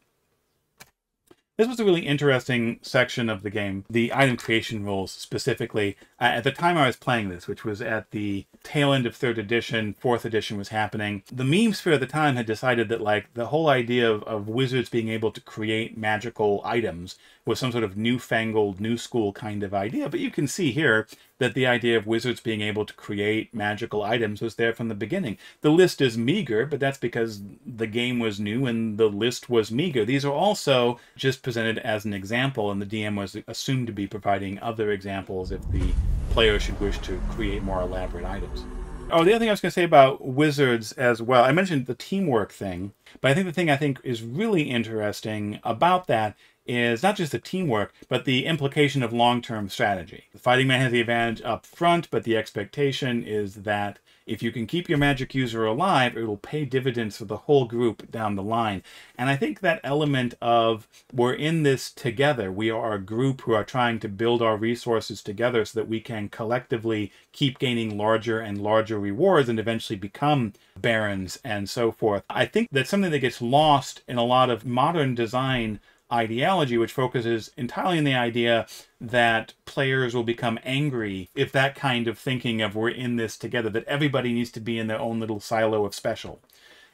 This was a really interesting section of the game, the item creation rules specifically. At the time I was playing this, which was at the tail end of 3rd edition, 4th edition was happening, the meme sphere at the time had decided that like the whole idea of wizards being able to create magical items was some sort of newfangled, new school kind of idea. But you can see here that the idea of wizards being able to create magical items was there from the beginning. The list is meager, but that's because the game was new and the list was meager. These are also just presented as an example, and the DM was assumed to be providing other examples if the player should wish to create more elaborate items. Oh, the other thing I was going to say about wizards as well, I mentioned the teamwork thing, but I think the thing I think is really interesting about that is not just the teamwork, but the implication of long-term strategy. The fighting man has the advantage up front, but the expectation is that if you can keep your magic user alive, it will pay dividends for the whole group down the line. And I think that element of we're in this together, we are a group who are trying to build our resources together so that we can collectively keep gaining larger and larger rewards and eventually become barons and so forth. I think that's something that gets lost in a lot of modern design ideology, which focuses entirely on the idea that players will become angry if that kind of thinking of we're in this together, that everybody needs to be in their own little silo of special.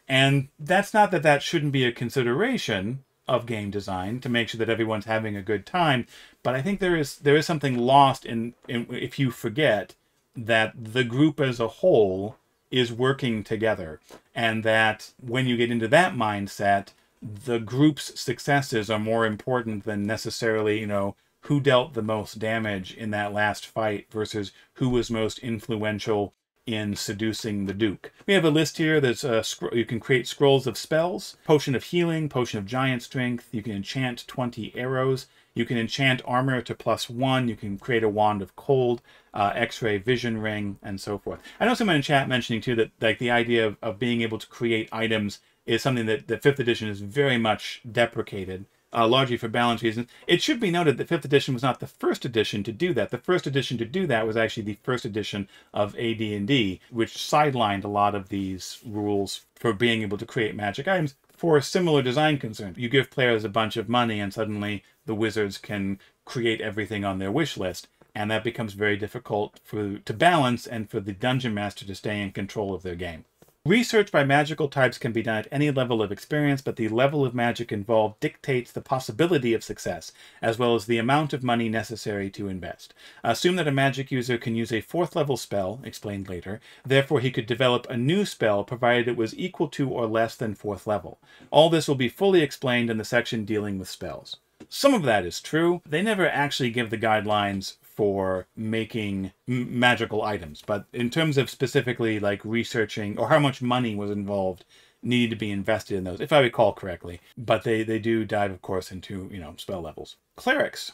And that's not that that shouldn't be a consideration of game design to make sure that everyone's having a good time, but I think there is something lost in if you forget that the group as a whole is working together, and that when you get into that mindset, the group's successes are more important than necessarily, you know, who dealt the most damage in that last fight versus who was most influential in seducing the Duke. We have a list here that's you can create scrolls of spells, potion of healing, potion of giant strength, you can enchant 20 arrows, you can enchant armor to +1, you can create a wand of cold, X-ray vision ring, and so forth. I know someone in chat mentioning too that like the idea of being able to create items is something that the 5th edition is very much deprecated, largely for balance reasons. It should be noted that 5th edition was not the first edition to do that. The first edition to do that was actually the first edition of AD&D, which sidelined a lot of these rules for being able to create magic items for similar design concerns. You give players a bunch of money and suddenly the wizards can create everything on their wish list, and that becomes very difficult to balance and for the dungeon master to stay in control of their game. Research by magical types can be done at any level of experience, but the level of magic involved dictates the possibility of success, as well as the amount of money necessary to invest. Assume that a magic user can use a 4th level spell, explained later, therefore he could develop a new spell provided it was equal to or less than 4th level. All this will be fully explained in the section dealing with spells. Some of that is true. They never actually give the guidelines for making magical items, but in terms of specifically like researching or how much money was involved needed to be invested in those, if I recall correctly. But they do dive, of course, into, you know, spell levels. Clerics.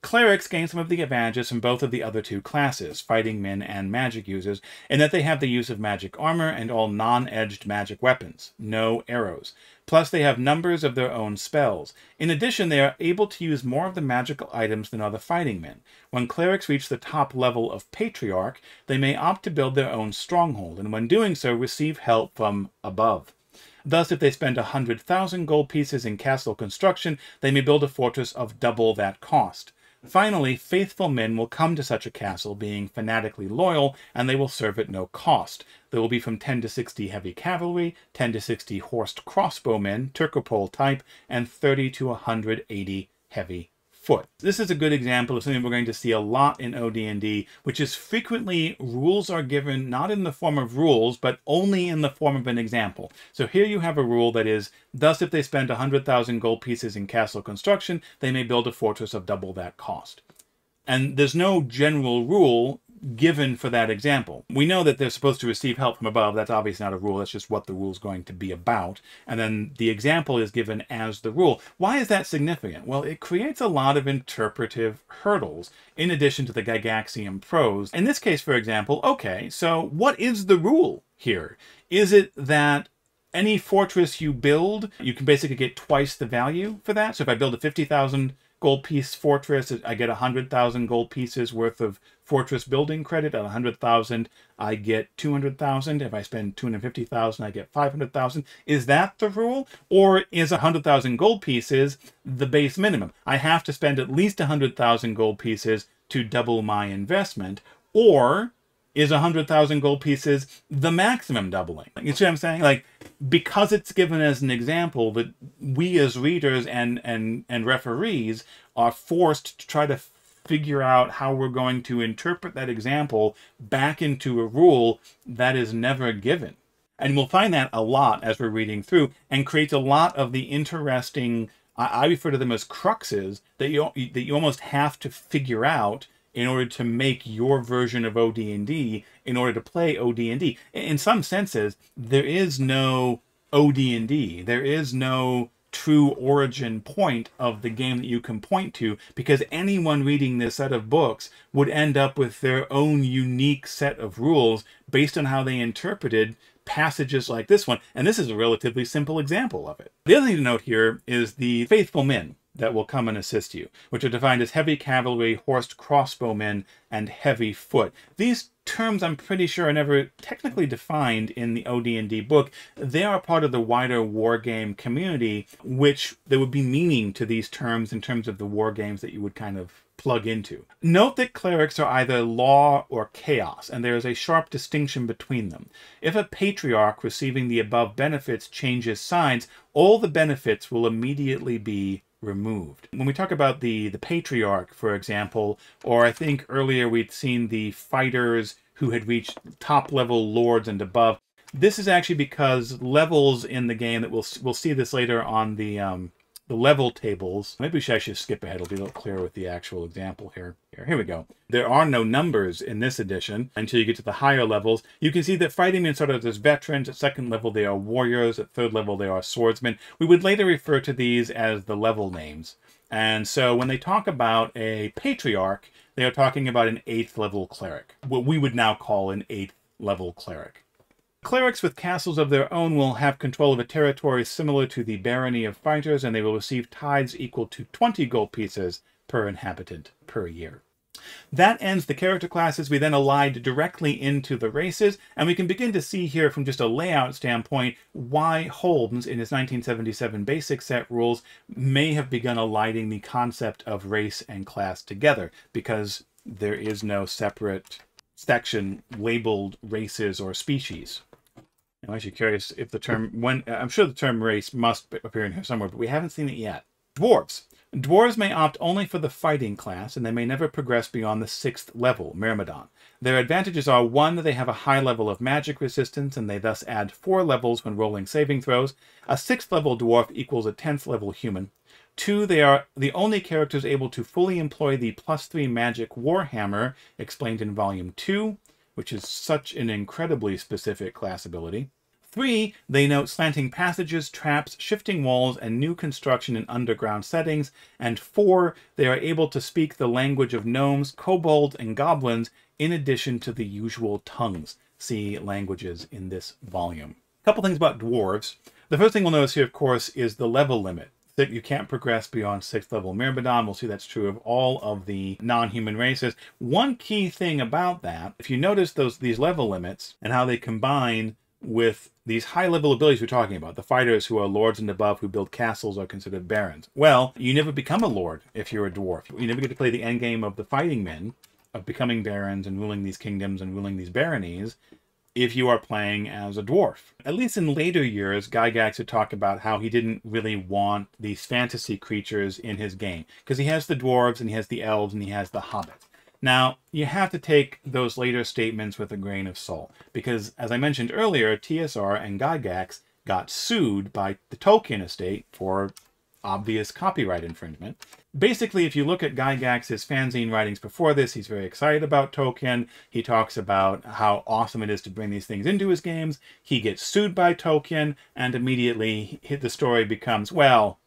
Clerics gain some of the advantages from both of the other two classes, fighting men and magic users, in that they have the use of magic armor and all non-edged magic weapons, no arrows. Plus they have numbers of their own spells. In addition, they are able to use more of the magical items than other fighting men. When clerics reach the top level of Patriarch, they may opt to build their own stronghold, and when doing so, receive help from above. Thus, if they spend 100,000 gold pieces in castle construction, they may build a fortress of double that cost. Finally, faithful men will come to such a castle, being fanatically loyal, and they will serve at no cost. There will be from 10 to 60 heavy cavalry, 10 to 60 horsed crossbowmen, Turcopole type, and 30 to 180 heavy foot. This is a good example of something we're going to see a lot in OD&D, which is frequently rules are given not in the form of rules, but only in the form of an example. So here you have a rule that is, thus if they spend 100,000 gold pieces in castle construction, they may build a fortress of double that cost. And there's no general rule given for that example. We know that they're supposed to receive help from above. That's obviously not a rule. That's just what the rule is going to be about. And then the example is given as the rule. Why is that significant? Well, it creates a lot of interpretive hurdles in addition to the Gygaxian prose. In this case, for example, okay, so what is the rule here? Is it that any fortress you build, you can basically get twice the value for that? So if I build a 50,000 gold piece fortress, I get 100,000 gold pieces worth of fortress building credit. At 100,000, I get 200,000. If I spend 250,000, I get 500,000. Is that the rule? Or is 100,000 gold pieces the base minimum? I have to spend at least 100,000 gold pieces to double my investment. Or is 100,000 gold pieces the maximum doubling? You see what I'm saying? Like, because it's given as an example, that we as readers and referees are forced to try to figure out how we're going to interpret that example back into a rule that is never given. And we'll find that a lot as we're reading through, and creates a lot of the interesting, I refer to them as cruxes, that you almost have to figure out in order to make your version of OD&D, in order to play OD&D. In some senses, there is no OD&D. There is no true origin point of the game that you can point to, because anyone reading this set of books would end up with their own unique set of rules based on how they interpreted passages like this one. And this is a relatively simple example of it. The other thing to note here is the faithful men that will come and assist you, which are defined as heavy cavalry, horsed crossbowmen, and heavy foot. These terms, I'm pretty sure, are never technically defined in the OD&D book. They are part of the wider wargame community, which there would be meaning to these terms in terms of the wargames that you would kind of plug into. Note that clerics are either law or chaos, and there is a sharp distinction between them. If a patriarch receiving the above benefits changes sides, all the benefits will immediately be removed. When we talk about the patriarch, for example, or I think earlier we'd seen the fighters who had reached top level lords and above, this is actually because levels in the game, that we'll see this later on the level tables. Maybe I should skip ahead. It'll be a little clearer with the actual example here. Here we go. There are no numbers in this edition until you get to the higher levels. You can see that fighting men started as veterans. At second level, they are warriors. At third level, they are swordsmen. We would later refer to these as the level names. And so when they talk about a patriarch, they are talking about an 8th level cleric, what we would now call an 8th level cleric. Clerics with castles of their own will have control of a territory similar to the barony of fighters, and they will receive tithes equal to 20 gold pieces per inhabitant per year. That ends the character classes. We then allied directly into the races, and we can begin to see here from just a layout standpoint why Holmes, in his 1977 basic set rules, may have begun aligning the concept of race and class together, because there is no separate section labeled races or species. I'm actually curious if the term, I'm sure the term race must appear in here somewhere, but we haven't seen it yet. Dwarves. Dwarves may opt only for the fighting class, and they may never progress beyond the 6th level, Myrmidon. Their advantages are, 1, that they have a high level of magic resistance, and they thus add 4 levels when rolling saving throws. A 6th level dwarf equals a 10th level human. 2, they are the only characters able to fully employ the +3 magic warhammer, explained in Volume 2, which is such an incredibly specific class ability. 3, they note slanting passages, traps, shifting walls, and new construction in underground settings. And 4, they are able to speak the language of gnomes, kobolds, and goblins, in addition to the usual tongues. See languages in this volume. A couple things about dwarves. The first thing we'll notice here, of course, is the level limit. That you can't progress beyond 6th level Myrmidon. We'll see that's true of all of the non-human races. One key thing about that, if you notice these level limits and how they combine with these high-level abilities we're talking about, the fighters who are lords and above who build castles are considered barons. Well, you never become a lord if you're a dwarf. You never get to play the endgame of the fighting men, of becoming barons and ruling these kingdoms and ruling these baronies, if you are playing as a dwarf. At least in later years, Gygax had talked about how he didn't really want these fantasy creatures in his game, because he has the dwarves and he has the elves and he has the hobbits. Now, you have to take those later statements with a grain of salt, because as I mentioned earlier, TSR and Gygax got sued by the Tolkien estate for obvious copyright infringement. Basically, if you look at Gygax's fanzine writings before this, he's very excited about Tolkien. He talks about how awesome it is to bring these things into his games. He gets sued by Tolkien, and immediately the story becomes, well,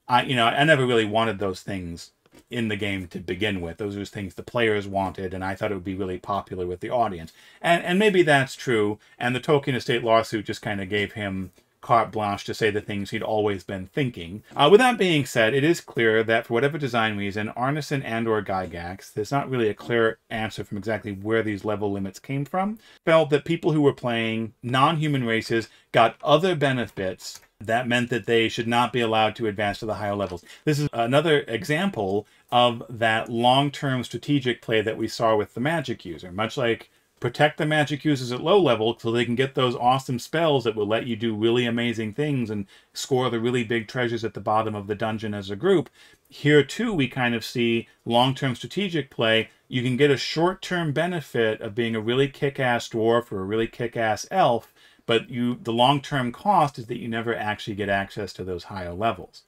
I never really wanted those things in the game to begin with. Those are things the players wanted, and I thought it would be really popular with the audience. And maybe that's true, and the Tolkien estate lawsuit just kind of gave him carte blanche to say the things he'd always been thinking. With that being said, it is clear that for whatever design reason, Arneson and or Gygax, there's not really a clear answer from exactly where these level limits came from, felt that people who were playing non-human races got other benefits that meant that they should not be allowed to advance to the higher levels. This is another example of that long-term strategic play that we saw with the magic user. Much like protect the magic users at low level so they can get those awesome spells that will let you do really amazing things and score the really big treasures at the bottom of the dungeon as a group. Here too we kind of see long-term strategic play. You can get a short-term benefit of being a really kick-ass dwarf or a really kick-ass elf, but the long-term cost is that you never actually get access to those higher levels.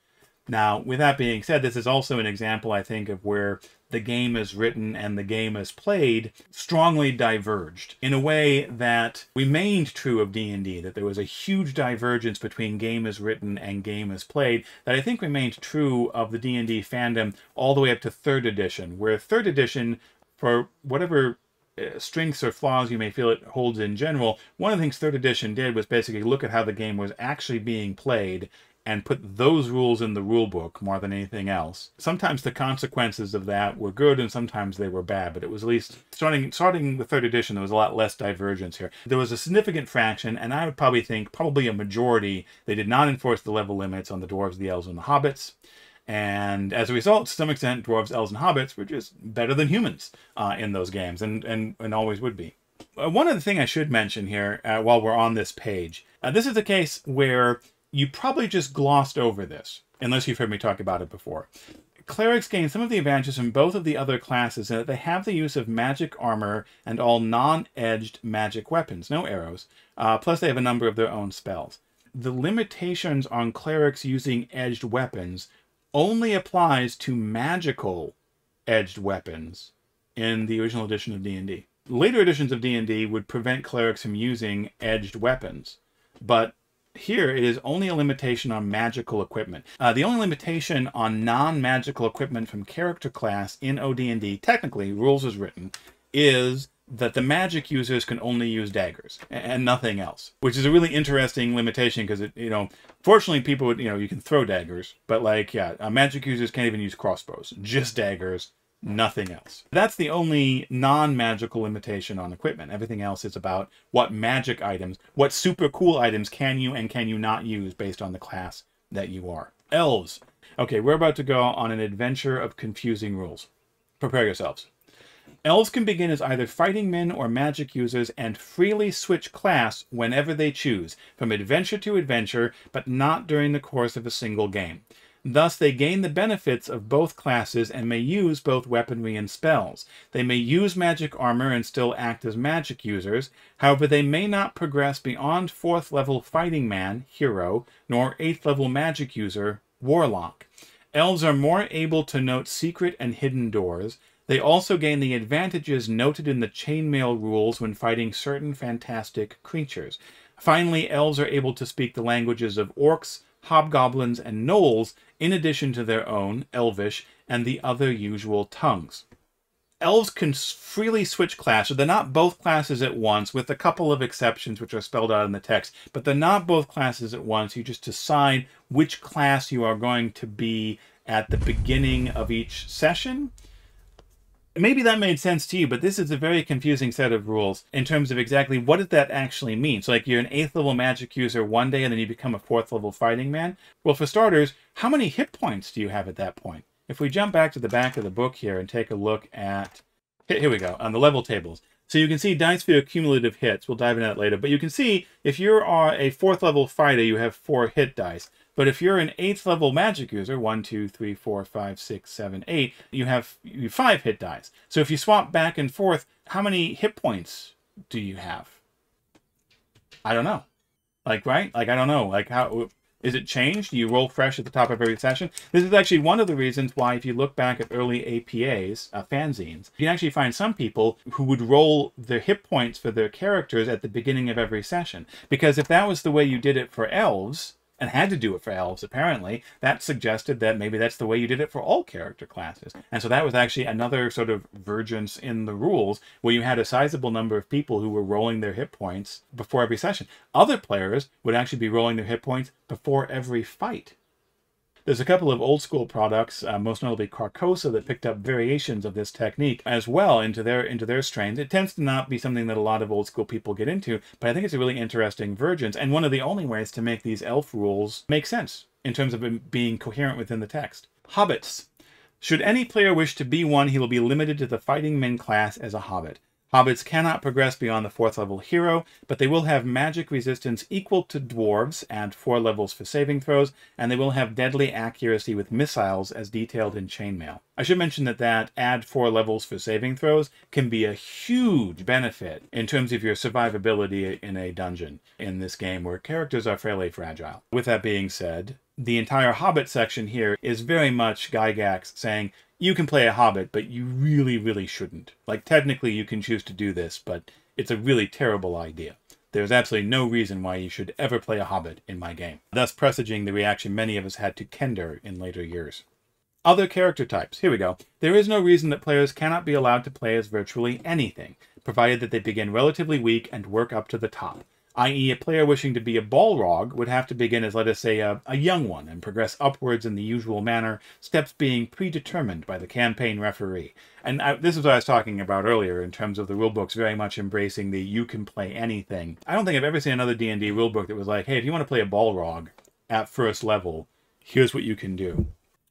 Now, with that being said, this is also an example, I think, of where the game is written and the game is played strongly diverged in a way that remained true of D&D, that there was a huge divergence between game is written and game is played that I think remained true of the D&D fandom all the way up to 3rd edition, where 3rd edition, for whatever strengths or flaws you may feel it holds in general, one of the things 3rd edition did was basically look at how the game was actually being played and put those rules in the rule book more than anything else. Sometimes the consequences of that were good and sometimes they were bad, but it was at least, starting with 3rd edition, there was a lot less divergence here. There was a significant fraction, and I would probably think, probably a majority, they did not enforce the level limits on the dwarves, the elves, and the hobbits. And as a result, to some extent, dwarves, elves, and hobbits were just better than humans in those games, and always would be. One other thing I should mention here while we're on this page, this is a case where you probably just glossed over this, unless you've heard me talk about it before. Clerics gain some of the advantages from both of the other classes in that they have the use of magic armor and all non-edged magic weapons, no arrows, plus they have a number of their own spells. The limitations on clerics using edged weapons only applies to magical edged weapons in the original edition of D&D. Later editions of D&D would prevent clerics from using edged weapons, but here it is only a limitation on magical equipment. The only limitation on non-magical equipment from character class in OD&D, technically, rules as written, is that the magic users can only use daggers and nothing else, which is a really interesting limitation because, fortunately people would, you can throw daggers, but magic users can't even use crossbows, just daggers, nothing else. That's the only non-magical limitation on equipment. Everything else is about what magic items, what super cool items can you and can you not use based on the class that you are. Elves. Okay, we're about to go on an adventure of confusing rules. Prepare yourselves. Elves can begin as either fighting men or magic users and freely switch class whenever they choose, from adventure to adventure, but not during the course of a single game. Thus, they gain the benefits of both classes and may use both weaponry and spells. They may use magic armor and still act as magic users. However, they may not progress beyond 4th level fighting man, hero, nor 8th level magic user, warlock. Elves are more able to note secret and hidden doors. They also gain the advantages noted in the chainmail rules when fighting certain fantastic creatures. Finally, elves are able to speak the languages of orcs, hobgoblins, and gnolls, in addition to their own, elvish, and the other usual tongues. Elves can freely switch classes. They're not both classes at once, with a couple of exceptions which are spelled out in the text, but they're not both classes at once. You just decide which class you are going to be at the beginning of each session. Maybe that made sense to you, but this is a very confusing set of rules in terms of exactly what does that actually mean. So like you're an 8th level magic user one day and then you become a 4th level fighting man. Well, for starters, how many hit points do you have at that point? If we jump back to the back of the book here and take a look at, here we go, on the level tables. So you can see dice for your cumulative hits. We'll dive into that later. But you can see if you are a 4th level fighter, you have 4 hit dice. But if you're an 8th level magic user, 1, 2, 3, 4, 5, 6, 7, 8, you have 5 hit dice. So if you swap back and forth, how many hit points do you have? I don't know. Like, right? Like, I don't know. Like, how is it changed? Do you roll fresh at the top of every session? This is actually one of the reasons why, if you look back at early APAs, fanzines, you can actually find some people who would roll their hit points for their characters at the beginning of every session. Because if that was the way you did it for elves, and had to do it for elves, apparently, that suggested that maybe that's the way you did it for all character classes. And so that was actually another sort of vergence in the rules, where you had a sizable number of people who were rolling their hit points before every session. Other players would actually be rolling their hit points before every fight. There's a couple of old school products, most notably Carcosa, that picked up variations of this technique as well into their strains. It tends to not be something that a lot of old school people get into, but I think it's a really interesting vergence, and one of the only ways to make these elf rules make sense in terms of being coherent within the text. Hobbits. Should any player wish to be one, he will be limited to the fighting men class as a hobbit. Hobbits cannot progress beyond the 4th level hero, but they will have magic resistance equal to dwarves, add 4 levels for saving throws, and they will have deadly accuracy with missiles as detailed in Chainmail. I should mention that add 4 levels for saving throws can be a huge benefit in terms of your survivability in a dungeon in this game where characters are fairly fragile. With that being said, the entire Hobbit section here is very much Gygax saying, you can play a hobbit, but you really, really shouldn't. Like, technically you can choose to do this, but it's a really terrible idea. There's absolutely no reason why you should ever play a hobbit in my game. Thus presaging the reaction many of us had to Kender in later years. Other character types. Here we go. There is no reason that players cannot be allowed to play as virtually anything, provided that they begin relatively weak and work up to the top. I.e., a player wishing to be a Balrog would have to begin as, let us say, a young one and progress upwards in the usual manner, steps being predetermined by the campaign referee. And this is what I was talking about earlier in terms of the rulebooks very much embracing the you can play anything. I don't think I've ever seen another D&D rulebook that was like, hey, if you want to play a Balrog at 1st level, here's what you can do.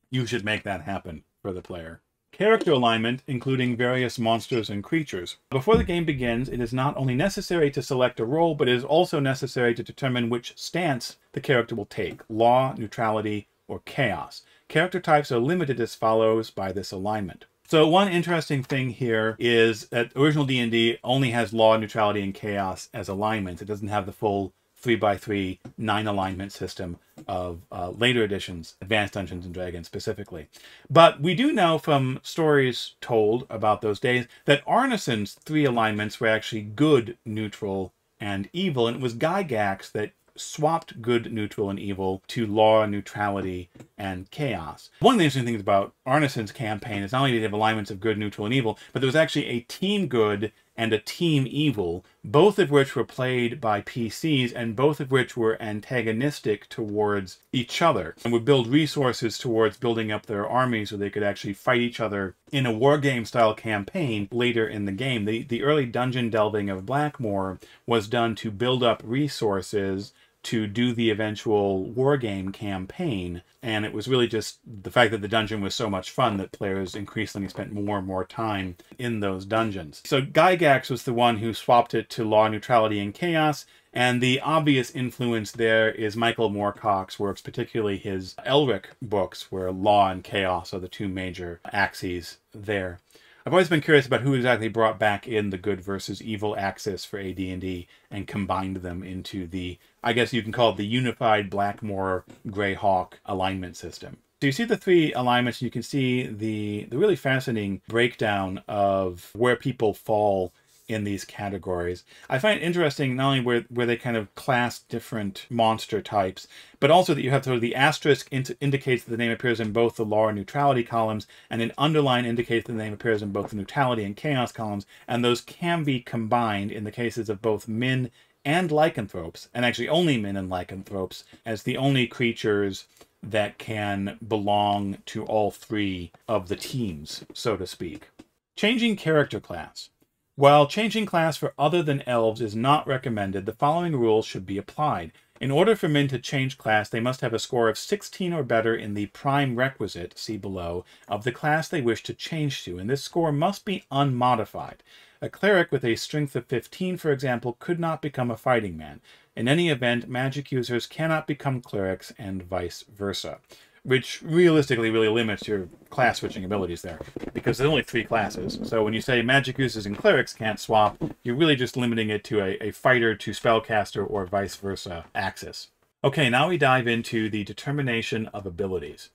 You should make that happen for the player. Character alignment, including various monsters and creatures. Before the game begins, it is not only necessary to select a role, but it is also necessary to determine which stance the character will take: law, neutrality, or chaos. Character types are limited as follows by this alignment. So one interesting thing here is that original D&D only has law, neutrality, and chaos as alignments. It doesn't have the full 3x3 9 alignment system of later editions, Advanced Dungeons & Dragons specifically. But we do know from stories told about those days that Arneson's 3 alignments were actually good, neutral, and evil, and it was Gygax that swapped good, neutral, and evil to law, neutrality, and chaos. One of the interesting things about Arneson's campaign is not only did he have alignments of good, neutral, and evil, but there was actually a team good and a team evil, both of which were played by PCs and both of which were antagonistic towards each other and would build resources towards building up their armies so they could actually fight each other in a wargame style campaign later in the game. The early dungeon delving of Blackmoor was done to build up resources to do the eventual wargame campaign, and it was really just the fact that the dungeon was so much fun that players increasingly spent more and more time in those dungeons. So Gygax was the one who swapped it to law, neutrality, and chaos, and the obvious influence there is Michael Moorcock's works, particularly his Elric books, where law and chaos are the 2 major axes there. I've always been curious about who exactly brought back in the good versus evil axis for AD&D and combined them into the, I guess you can call it the unified Blackmoor Greyhawk alignment system. So you see the 3 alignments, you can see the really fascinating breakdown of where people fall in these categories. I find it interesting not only where they kind of class different monster types, but also that you have sort of the asterisk indicates that the name appears in both the law and neutrality columns, and an underline indicates that the name appears in both the neutrality and chaos columns, and those can be combined in the cases of both Min and lycanthropes, and actually only Min and lycanthropes, as the only creatures that can belong to all three of the teams, so to speak. Changing character class. While changing class for other than elves is not recommended, the following rules should be applied. In order for Min to change class, they must have a score of 16 or better in the prime requisite, see below, of the class they wish to change to, and this score must be unmodified. A cleric with a strength of 15, for example, could not become a fighting man. In any event, magic users cannot become clerics, and vice versa. Which realistically really limits your class switching abilities there, because there's only 3 classes. So when you say magic users and clerics can't swap, you're really just limiting it to a fighter to spellcaster or vice versa axis. Okay, now we dive into the determination of abilities.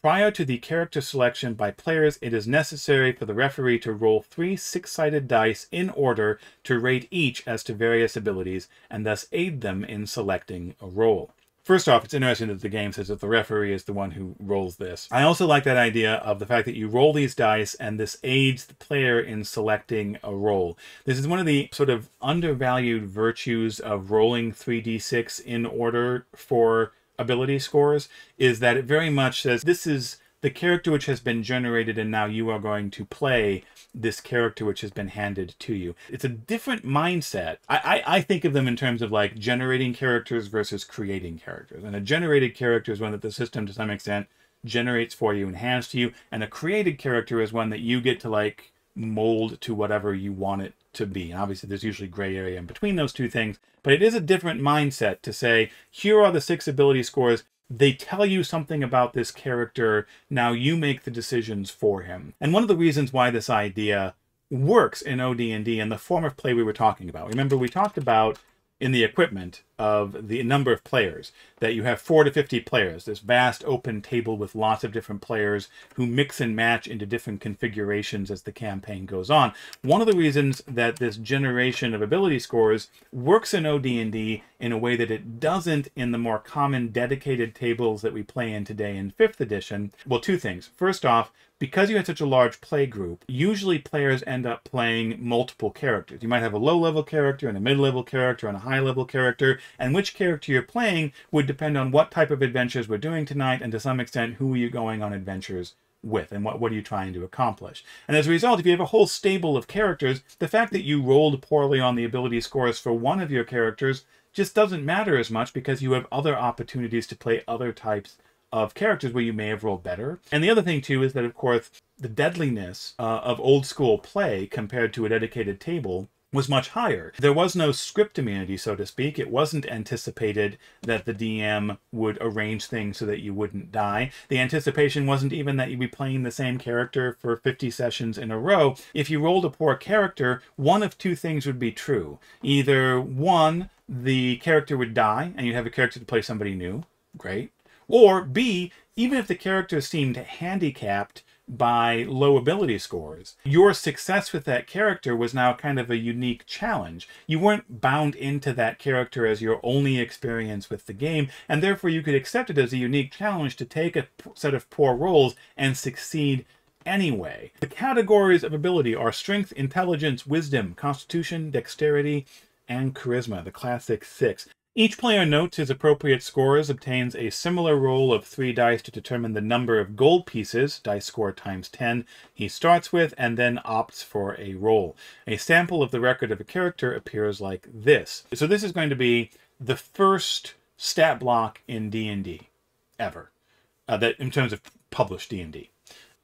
Prior to the character selection by players, it is necessary for the referee to roll 3 6-sided dice in order to rate each as to various abilities, and thus aid them in selecting a roll. First off, it's interesting that the game says that the referee is the one who rolls this. I also like that idea of the fact that you roll these dice and this aids the player in selecting a roll. This is one of the sort of undervalued virtues of rolling 3d6 in order for ability scores, is that it very much says this is the character which has been generated and now you are going to play this character which has been handed to you. It's a different mindset. I think of them in terms of like generating characters versus creating characters. And a generated character is one that the system to some extent generates for you and hands to you. And a created character is one that you get to like mold to whatever you want it to be. And obviously there's usually gray area in between those two things, but it is a different mindset to say, here are the 6 ability scores. They tell you something about this character. Now you make the decisions for him. And one of the reasons why this idea works in OD&D and the form of play we were talking about. Remember, we talked about in the equipment of the number of players, that you have 4 to 50 players, this vast open table with lots of different players who mix and match into different configurations as the campaign goes on. One of the reasons that this generation of ability scores works in OD&D in a way that it doesn't in the more common dedicated tables that we play in today in 5th edition, well, 2 things. First off, because you had such a large play group, usually players end up playing multiple characters. You might have a low-level character and a mid-level character and a high-level character, and which character you're playing would depend on what type of adventures we're doing tonight, and to some extent, who are you going on adventures with, and what are you trying to accomplish. And as a result, if you have a whole stable of characters, the fact that you rolled poorly on the ability scores for one of your characters just doesn't matter as much, because you have other opportunities to play other types of characters where you may have rolled better. And the other thing too is that, of course, the deadliness of old school play compared to a dedicated table was much higher. There was no script immunity, so to speak. It wasn't anticipated that the DM would arrange things so that you wouldn't die. The anticipation wasn't even that you'd be playing the same character for 50 sessions in a row. If you rolled a poor character, one of 2 things would be true. Either 1, the character would die and you'd have a character to play somebody new. Great. Or B, even if the character seemed handicapped by low ability scores, your success with that character was now kind of a unique challenge. You weren't bound into that character as your only experience with the game, and therefore you could accept it as a unique challenge to take a set of poor rolls and succeed anyway. The categories of ability are strength, intelligence, wisdom, constitution, dexterity, and charisma, the classic 6. Each player notes his appropriate scores, obtains a similar roll of 3 dice to determine the number of gold pieces, dice score times 10, he starts with, and then opts for a roll. A sample of the record of a character appears like this. So this is going to be the first stat block in D&D ever, that in terms of published D&D.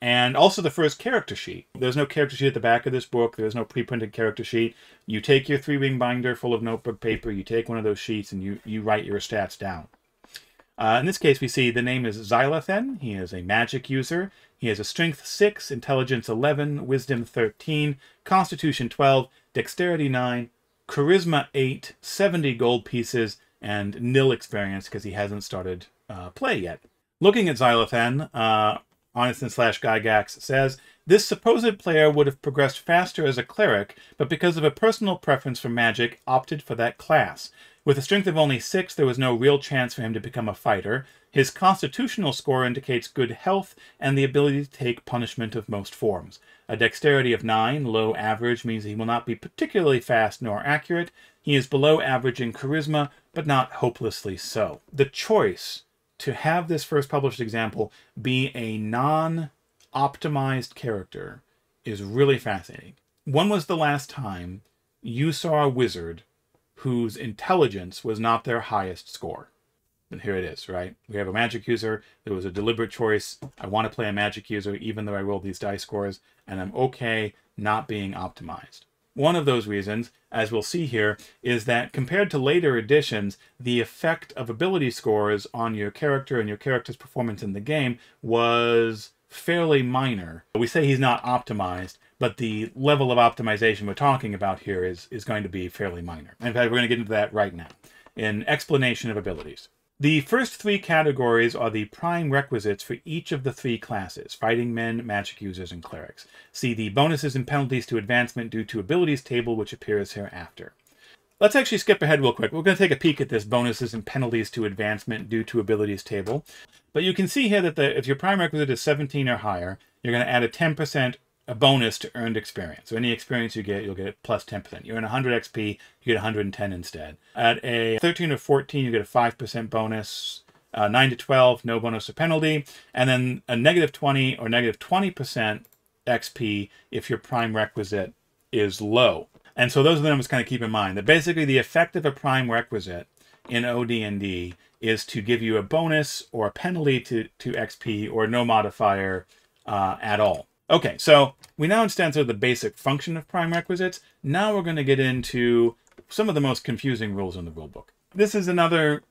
And also the first character sheet. There's no character sheet at the back of this book. There's no pre-printed character sheet. You take your 3-ring binder full of notebook paper, you take one of those sheets, and you write your stats down. In this case, we see the name is Xylothen. He is a magic user. He has a strength 6, intelligence 11, wisdom 13, constitution 12, dexterity 9, charisma 8, 70 gold pieces, and nil experience because he hasn't started play yet. Looking at Xylothen, Arneson / Gygax says, This supposed player would have progressed faster as a cleric, but because of a personal preference for magic, opted for that class. With a strength of only 6, there was no real chance for him to become a fighter. His constitutional score indicates good health and the ability to take punishment of most forms. A dexterity of 9, low average, means he will not be particularly fast nor accurate. He is below average in charisma, but not hopelessly so. The choice to have this first published example be a non-optimized character is really fascinating. When was the last time you saw a wizard whose intelligence was not their highest score? And here it is, right? We have a magic user. There was a deliberate choice. I want to play a magic user even though I rolled these dice scores, and I'm okay not being optimized. One of those reasons, as we'll see here, is that compared to later editions, the effect of ability scores on your character and your character's performance in the game was fairly minor. We say he's not optimized, but the level of optimization we're talking about here is going to be fairly minor. In fact, we're going to get into that right now in explanation of abilities. The first 3 categories are the prime requisites for each of the 3 classes: fighting men, magic users, and clerics. See the bonuses and penalties to advancement due to abilities table, which appears hereafter. Let's actually skip ahead real quick. We're going to take a peek at this bonuses and penalties to advancement due to abilities table. But you can see here that if your prime requisite is 17 or higher, you're going to add a 10% bonus to earned experience. So any experience you get, you'll get plus 10%. You earn 100 XP, you get 110 instead. At a 13 or 14, you get a 5% bonus. 9 to 12, no bonus or penalty. And then a negative 20 or negative 20% XP if your prime requisite is low. And so those are the numbers to kind of keep in mind. That basically the effect of a prime requisite in OD&D is to give you a bonus or a penalty to XP or no modifier at all. Okay, so we now understand sort of the basic function of prime requisites. Now we're going to get into some of the most confusing rules in the rulebook. This is another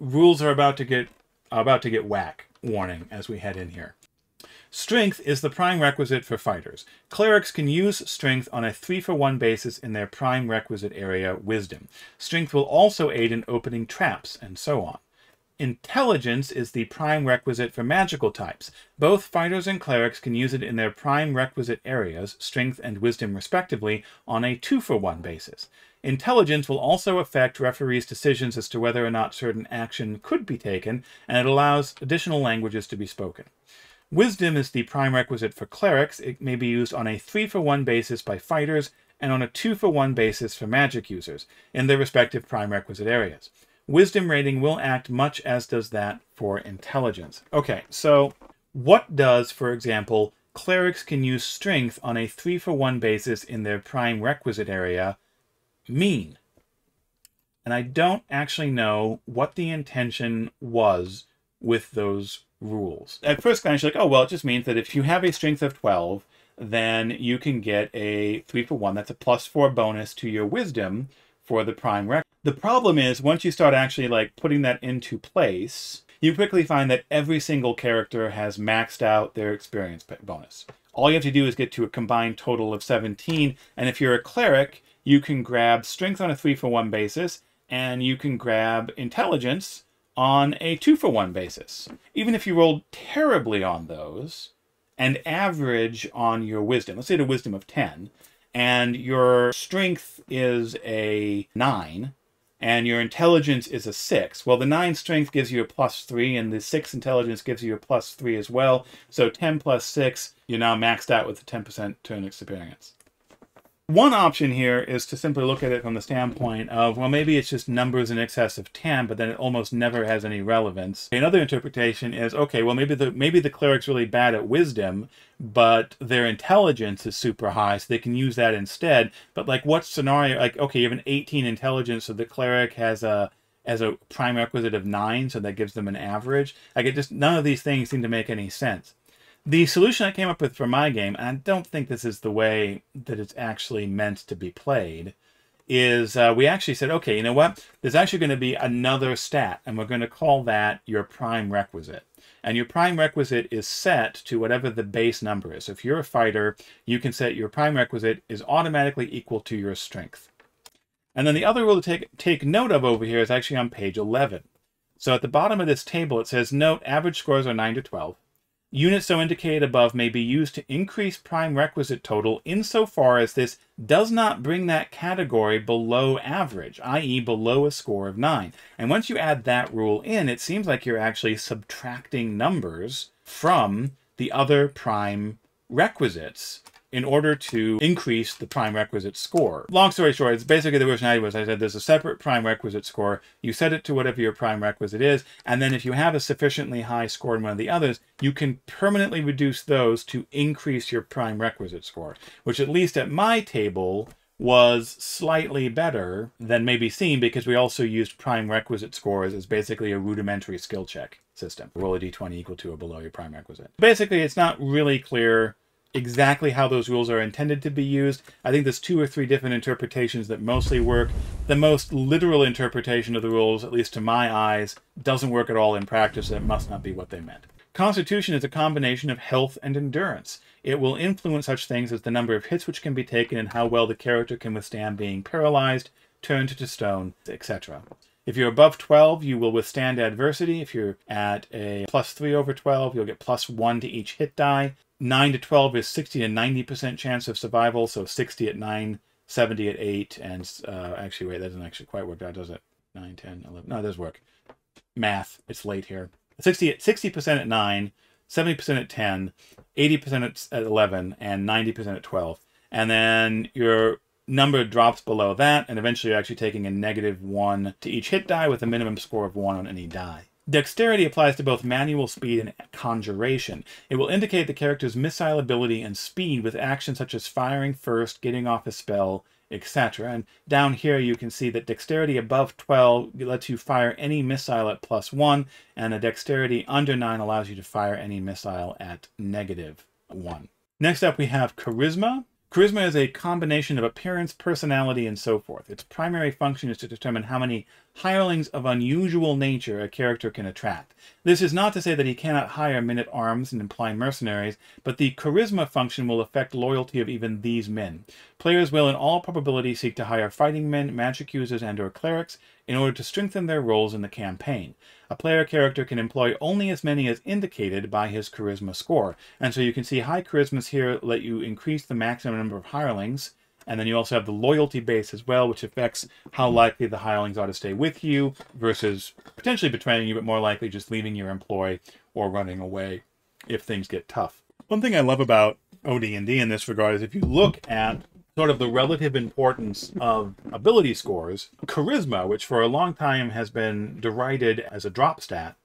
rules are about to get whack warning as we head in here. Strength is the prime requisite for fighters. Clerics can use strength on a 3-for-1 basis in their prime requisite area, wisdom. Strength will also aid in opening traps, and so on. Intelligence is the prime requisite for magical types. Both fighters and clerics can use it in their prime requisite areas, strength and wisdom respectively, on a 2-for-1 basis. Intelligence will also affect referees' decisions as to whether or not certain action could be taken, and it allows additional languages to be spoken. Wisdom is the prime requisite for clerics. It may be used on a 3-for-1 basis by fighters and on a 2-for-1 basis for magic users in their respective prime requisite areas. Wisdom rating will act much as does that for intelligence. Okay, so what does, for example, clerics can use strength on a 3-for-1 basis in their prime requisite area mean? And I don't actually know what the intention was with those rules. At first glance, you're like, oh, well, it just means that if you have a strength of 12, then you can get a 3-for-1. That's a +4 bonus to your wisdom for the prime requisite. The problem is, once you start actually like putting that into place, you quickly find that every single character has maxed out their experience bonus. All you have to do is get to a combined total of 17, and if you're a cleric, you can grab strength on a 3-for-1 basis, and you can grab intelligence on a 2-for-1 basis. Even if you rolled terribly on those, and average on your wisdom, let's say a wisdom of 10, and your strength is a 9, and your intelligence is a 6. Well, the 9 strength gives you a +3, and the 6 intelligence gives you a +3 as well. So 10 plus 6, you're now maxed out with a 10% turn experience. One option here is to simply look at it from the standpoint of, well, maybe it's just numbers in excess of 10, but then it almost never has any relevance. Another interpretation is, okay, well, maybe the cleric's really bad at wisdom, but their intelligence is super high, so they can use that instead. But like, what scenario? Like, okay, you have an 18 intelligence, so the cleric has a prime requisite of 9, so that gives them an average. Like, it just, none of these things seem to make any sense. The solution I came up with for my game, and I don't think this is the way that it's actually meant to be played, is we actually said, okay, you know what? There's actually going to be another stat, and we're going to call that your prime requisite. And your prime requisite is set to whatever the base number is. So if you're a fighter, you can set your prime requisite is automatically equal to your strength. And then the other rule to take note of over here is actually on page 11. So at the bottom of this table, it says, note, average scores are 9 to 12. Units so indicated above may be used to increase prime requisite total insofar as this does not bring that category below average, i.e. below a score of 9. And once you add that rule in, it seems like you're actually subtracting numbers from the other prime requisites in order to increase the prime requisite score. Long story short, it's basically the version I was. I said there's a separate prime requisite score. You set it to whatever your prime requisite is, and then if you have a sufficiently high score in one of the others, you can permanently reduce those to increase your prime requisite score, which at least at my table was slightly better than maybe seen because we also used prime requisite scores as basically a rudimentary skill check system. Roll a d20 equal to or below your prime requisite. Basically, it's not really clear exactly how those rules are intended to be used. I think there's 2 or 3 different interpretations that mostly work. The most literal interpretation of the rules, at least to my eyes, doesn't work at all in practice, and it must not be what they meant. Constitution is a combination of health and endurance. It will influence such things as the number of hits which can be taken and how well the character can withstand being paralyzed, turned to stone, etc. If you're above 12, you will withstand adversity. If you're at a +3 over 12, you'll get +1 to each hit die. 9 to 12 is 60 to 90% chance of survival, so 60 at 9, 70 at 8, and actually, wait, that doesn't actually quite work out, does it? 9, 10, 11, no, it does work. Math, it's late here. 60% at 9, 70% at 10, 80% at 11, and 90% at 12. And then your number drops below that, and eventually you're actually taking a -1 to each hit die with a minimum score of 1 on any die. Dexterity applies to both manual speed and conjuration. It will indicate the character's missile ability and speed with actions such as firing first, getting off a spell, etc. And down here you can see that dexterity above 12 lets you fire any missile at +1, and a dexterity under 9 allows you to fire any missile at -1. Next up we have charisma. Charisma is a combination of appearance, personality, and so forth. Its primary function is to determine how many hirelings of unusual nature a character can attract. This is not to say that he cannot hire men-at-arms and imply mercenaries, but the charisma function will affect loyalty of even these men. Players will in all probability seek to hire fighting men, magic users, and/or clerics in order to strengthen their roles in the campaign. A player character can employ only as many as indicated by his charisma score. And so you can see high charismas here let you increase the maximum number of hirelings. And then you also have the loyalty base as well, which affects how likely the hirelings ought to stay with you versus potentially betraying you, but more likely just leaving your employ or running away if things get tough. One thing I love about OD&D in this regard is if you look at sort of the relative importance of ability scores, charisma, which for a long time has been derided as a dump stat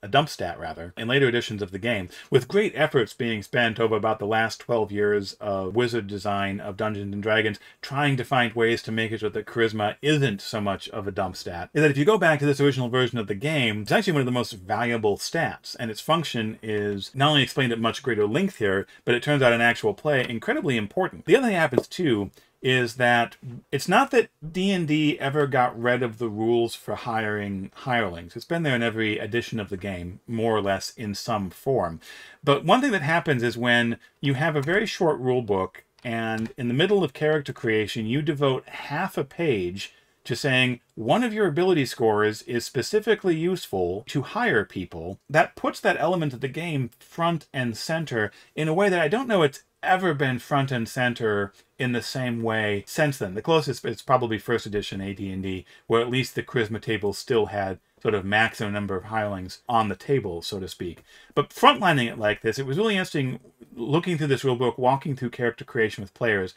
rather, in later editions of the game, with great efforts being spent over about the last 12 years of wizard design of Dungeons & Dragons, trying to find ways to make it so that charisma isn't so much of a dump stat, is that if you go back to this original version of the game, it's actually one of the most valuable stats, and its function is not only explained at much greater length here, but it turns out in actual play incredibly important. The other thing that happens too is that it's not that D&D ever got rid of the rules for hiring hirelings. It's been there in every edition of the game, more or less in some form. But one thing that happens is when you have a very short rule book and in the middle of character creation, you devote half a page to saying one of your ability scores is specifically useful to hire people, that puts that element of the game front and center in a way that I don't know it's ever been front and center in the same way since then. The closest is probably first edition AD&D, where at least the charisma table still had sort of maximum number of hirelings on the table, so to speak. But frontlining it like this, it was really interesting looking through this rulebook, walking through character creation with players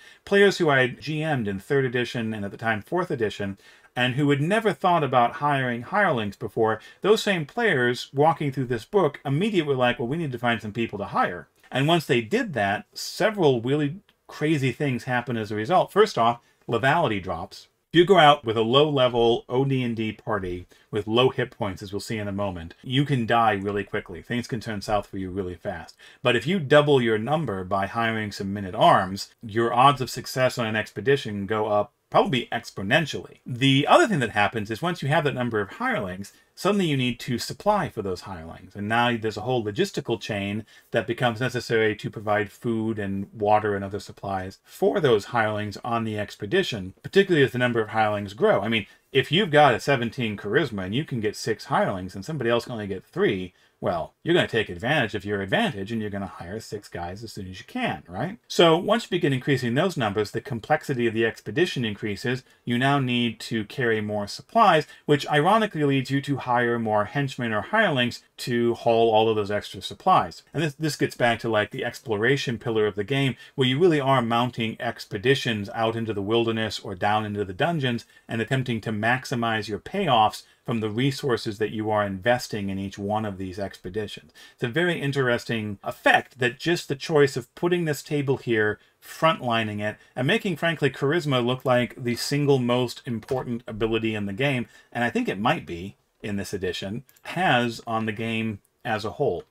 who I had GM'd in 3rd edition and at the time 4th edition, and who had never thought about hiring hirelings before. Those same players walking through this book immediately were like, well, we need to find some people to hire. And once they did that, several really crazy things happen as a result. First off, lethality drops. If you go out with a low-level OD&D party with low hit points, as we'll see in a moment, you can die really quickly. Things can turn south for you really fast. But if you double your number by hiring some men-at-arms, your odds of success on an expedition go up probably exponentially. The other thing that happens is once you have that number of hirelings, suddenly you need to supply for those hirelings. And now there's a whole logistical chain that becomes necessary to provide food and water and other supplies for those hirelings on the expedition, particularly as the number of hirelings grow. I mean, if you've got a 17 charisma and you can get 6 hirelings and somebody else can only get 3, well, you're going to take advantage of your advantage and you're going to hire 6 guys as soon as you can, right? So once you begin increasing those numbers, the complexity of the expedition increases. You now need to carry more supplies, which ironically leads you to hire more henchmen or hirelings to haul all of those extra supplies. And this gets back to like the exploration pillar of the game, where you really are mounting expeditions out into the wilderness or down into the dungeons and attempting to maximize your payoffs from the resources that you are investing in each one of these expeditions. It's a very interesting effect that just the choice of putting this table here, frontlining it, and making, frankly, charisma look like the single most important ability in the game, and I think it might be in this edition, has on the game as a whole.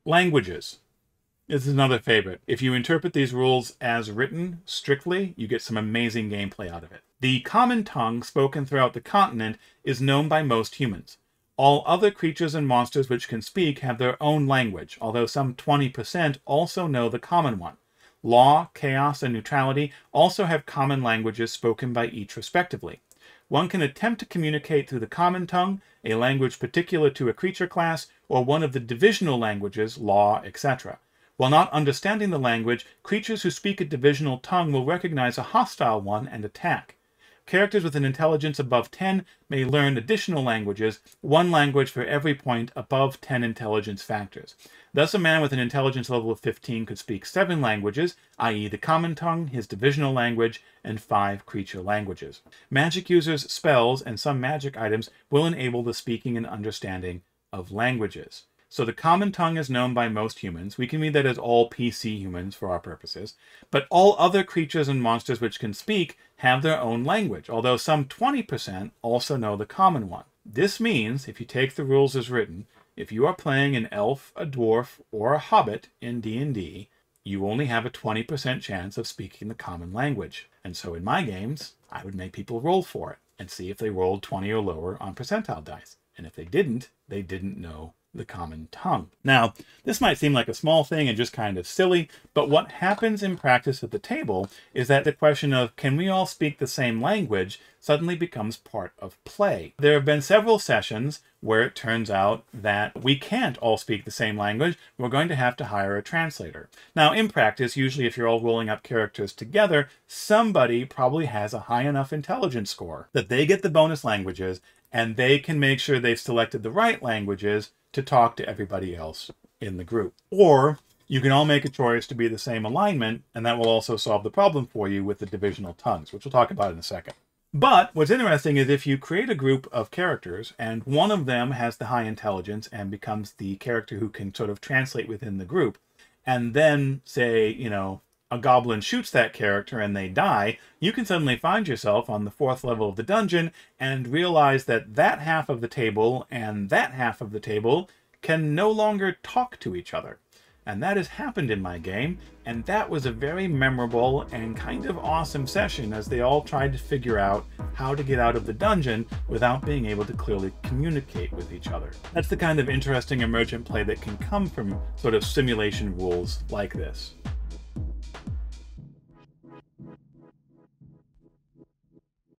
Languages. This is another favorite. If you interpret these rules as written, strictly, you get some amazing gameplay out of it. The common tongue spoken throughout the continent is known by most humans. All other creatures and monsters which can speak have their own language, although some 20% also know the common one. Law, chaos, and neutrality also have common languages spoken by each respectively. One can attempt to communicate through the common tongue, a language particular to a creature class, or one of the divisional languages, law, etc. While not understanding the language, creatures who speak a divisional tongue will recognize a hostile one and attack. Characters with an intelligence above 10 may learn additional languages, 1 language for every point above 10 intelligence factors. Thus, a man with an intelligence level of 15 could speak 7 languages, i.e. the common tongue, his divisional language, and 5 creature languages. Magic users' spells and some magic items will enable the speaking and understanding of languages. So the common tongue is known by most humans. We can read that as all PC humans for our purposes. But all other creatures and monsters which can speak have their own language, although some 20% also know the common one. This means, if you take the rules as written, if you are playing an elf, a dwarf, or a hobbit in D&D, you only have a 20% chance of speaking the common language. And so in my games, I would make people roll for it and see if they rolled 20 or lower on percentile dice. And if they didn't know the common tongue. Now, this might seem like a small thing and just kind of silly, but what happens in practice at the table is that the question of can we all speak the same language suddenly becomes part of play. There have been several sessions where it turns out that we can't all speak the same language. We're going to have to hire a translator. Now, in practice, usually if you're all rolling up characters together, somebody probably has a high enough intelligence score that they get the bonus languages and they can make sure they've selected the right languages to talk to everybody else in the group. Or you can all make a choice to be the same alignment, and that will also solve the problem for you with the divisional tongues, which we'll talk about in a second. But what's interesting is if you create a group of characters and one of them has the high intelligence and becomes the character who can sort of translate within the group, and then say, you know, a goblin shoots that character and they die, you can suddenly find yourself on the 4th level of the dungeon and realize that that half of the table and that half of the table can no longer talk to each other. And that has happened in my game, and that was a very memorable and kind of awesome session as they all tried to figure out how to get out of the dungeon without being able to clearly communicate with each other. That's the kind of interesting emergent play that can come from sort of simulation rules like this.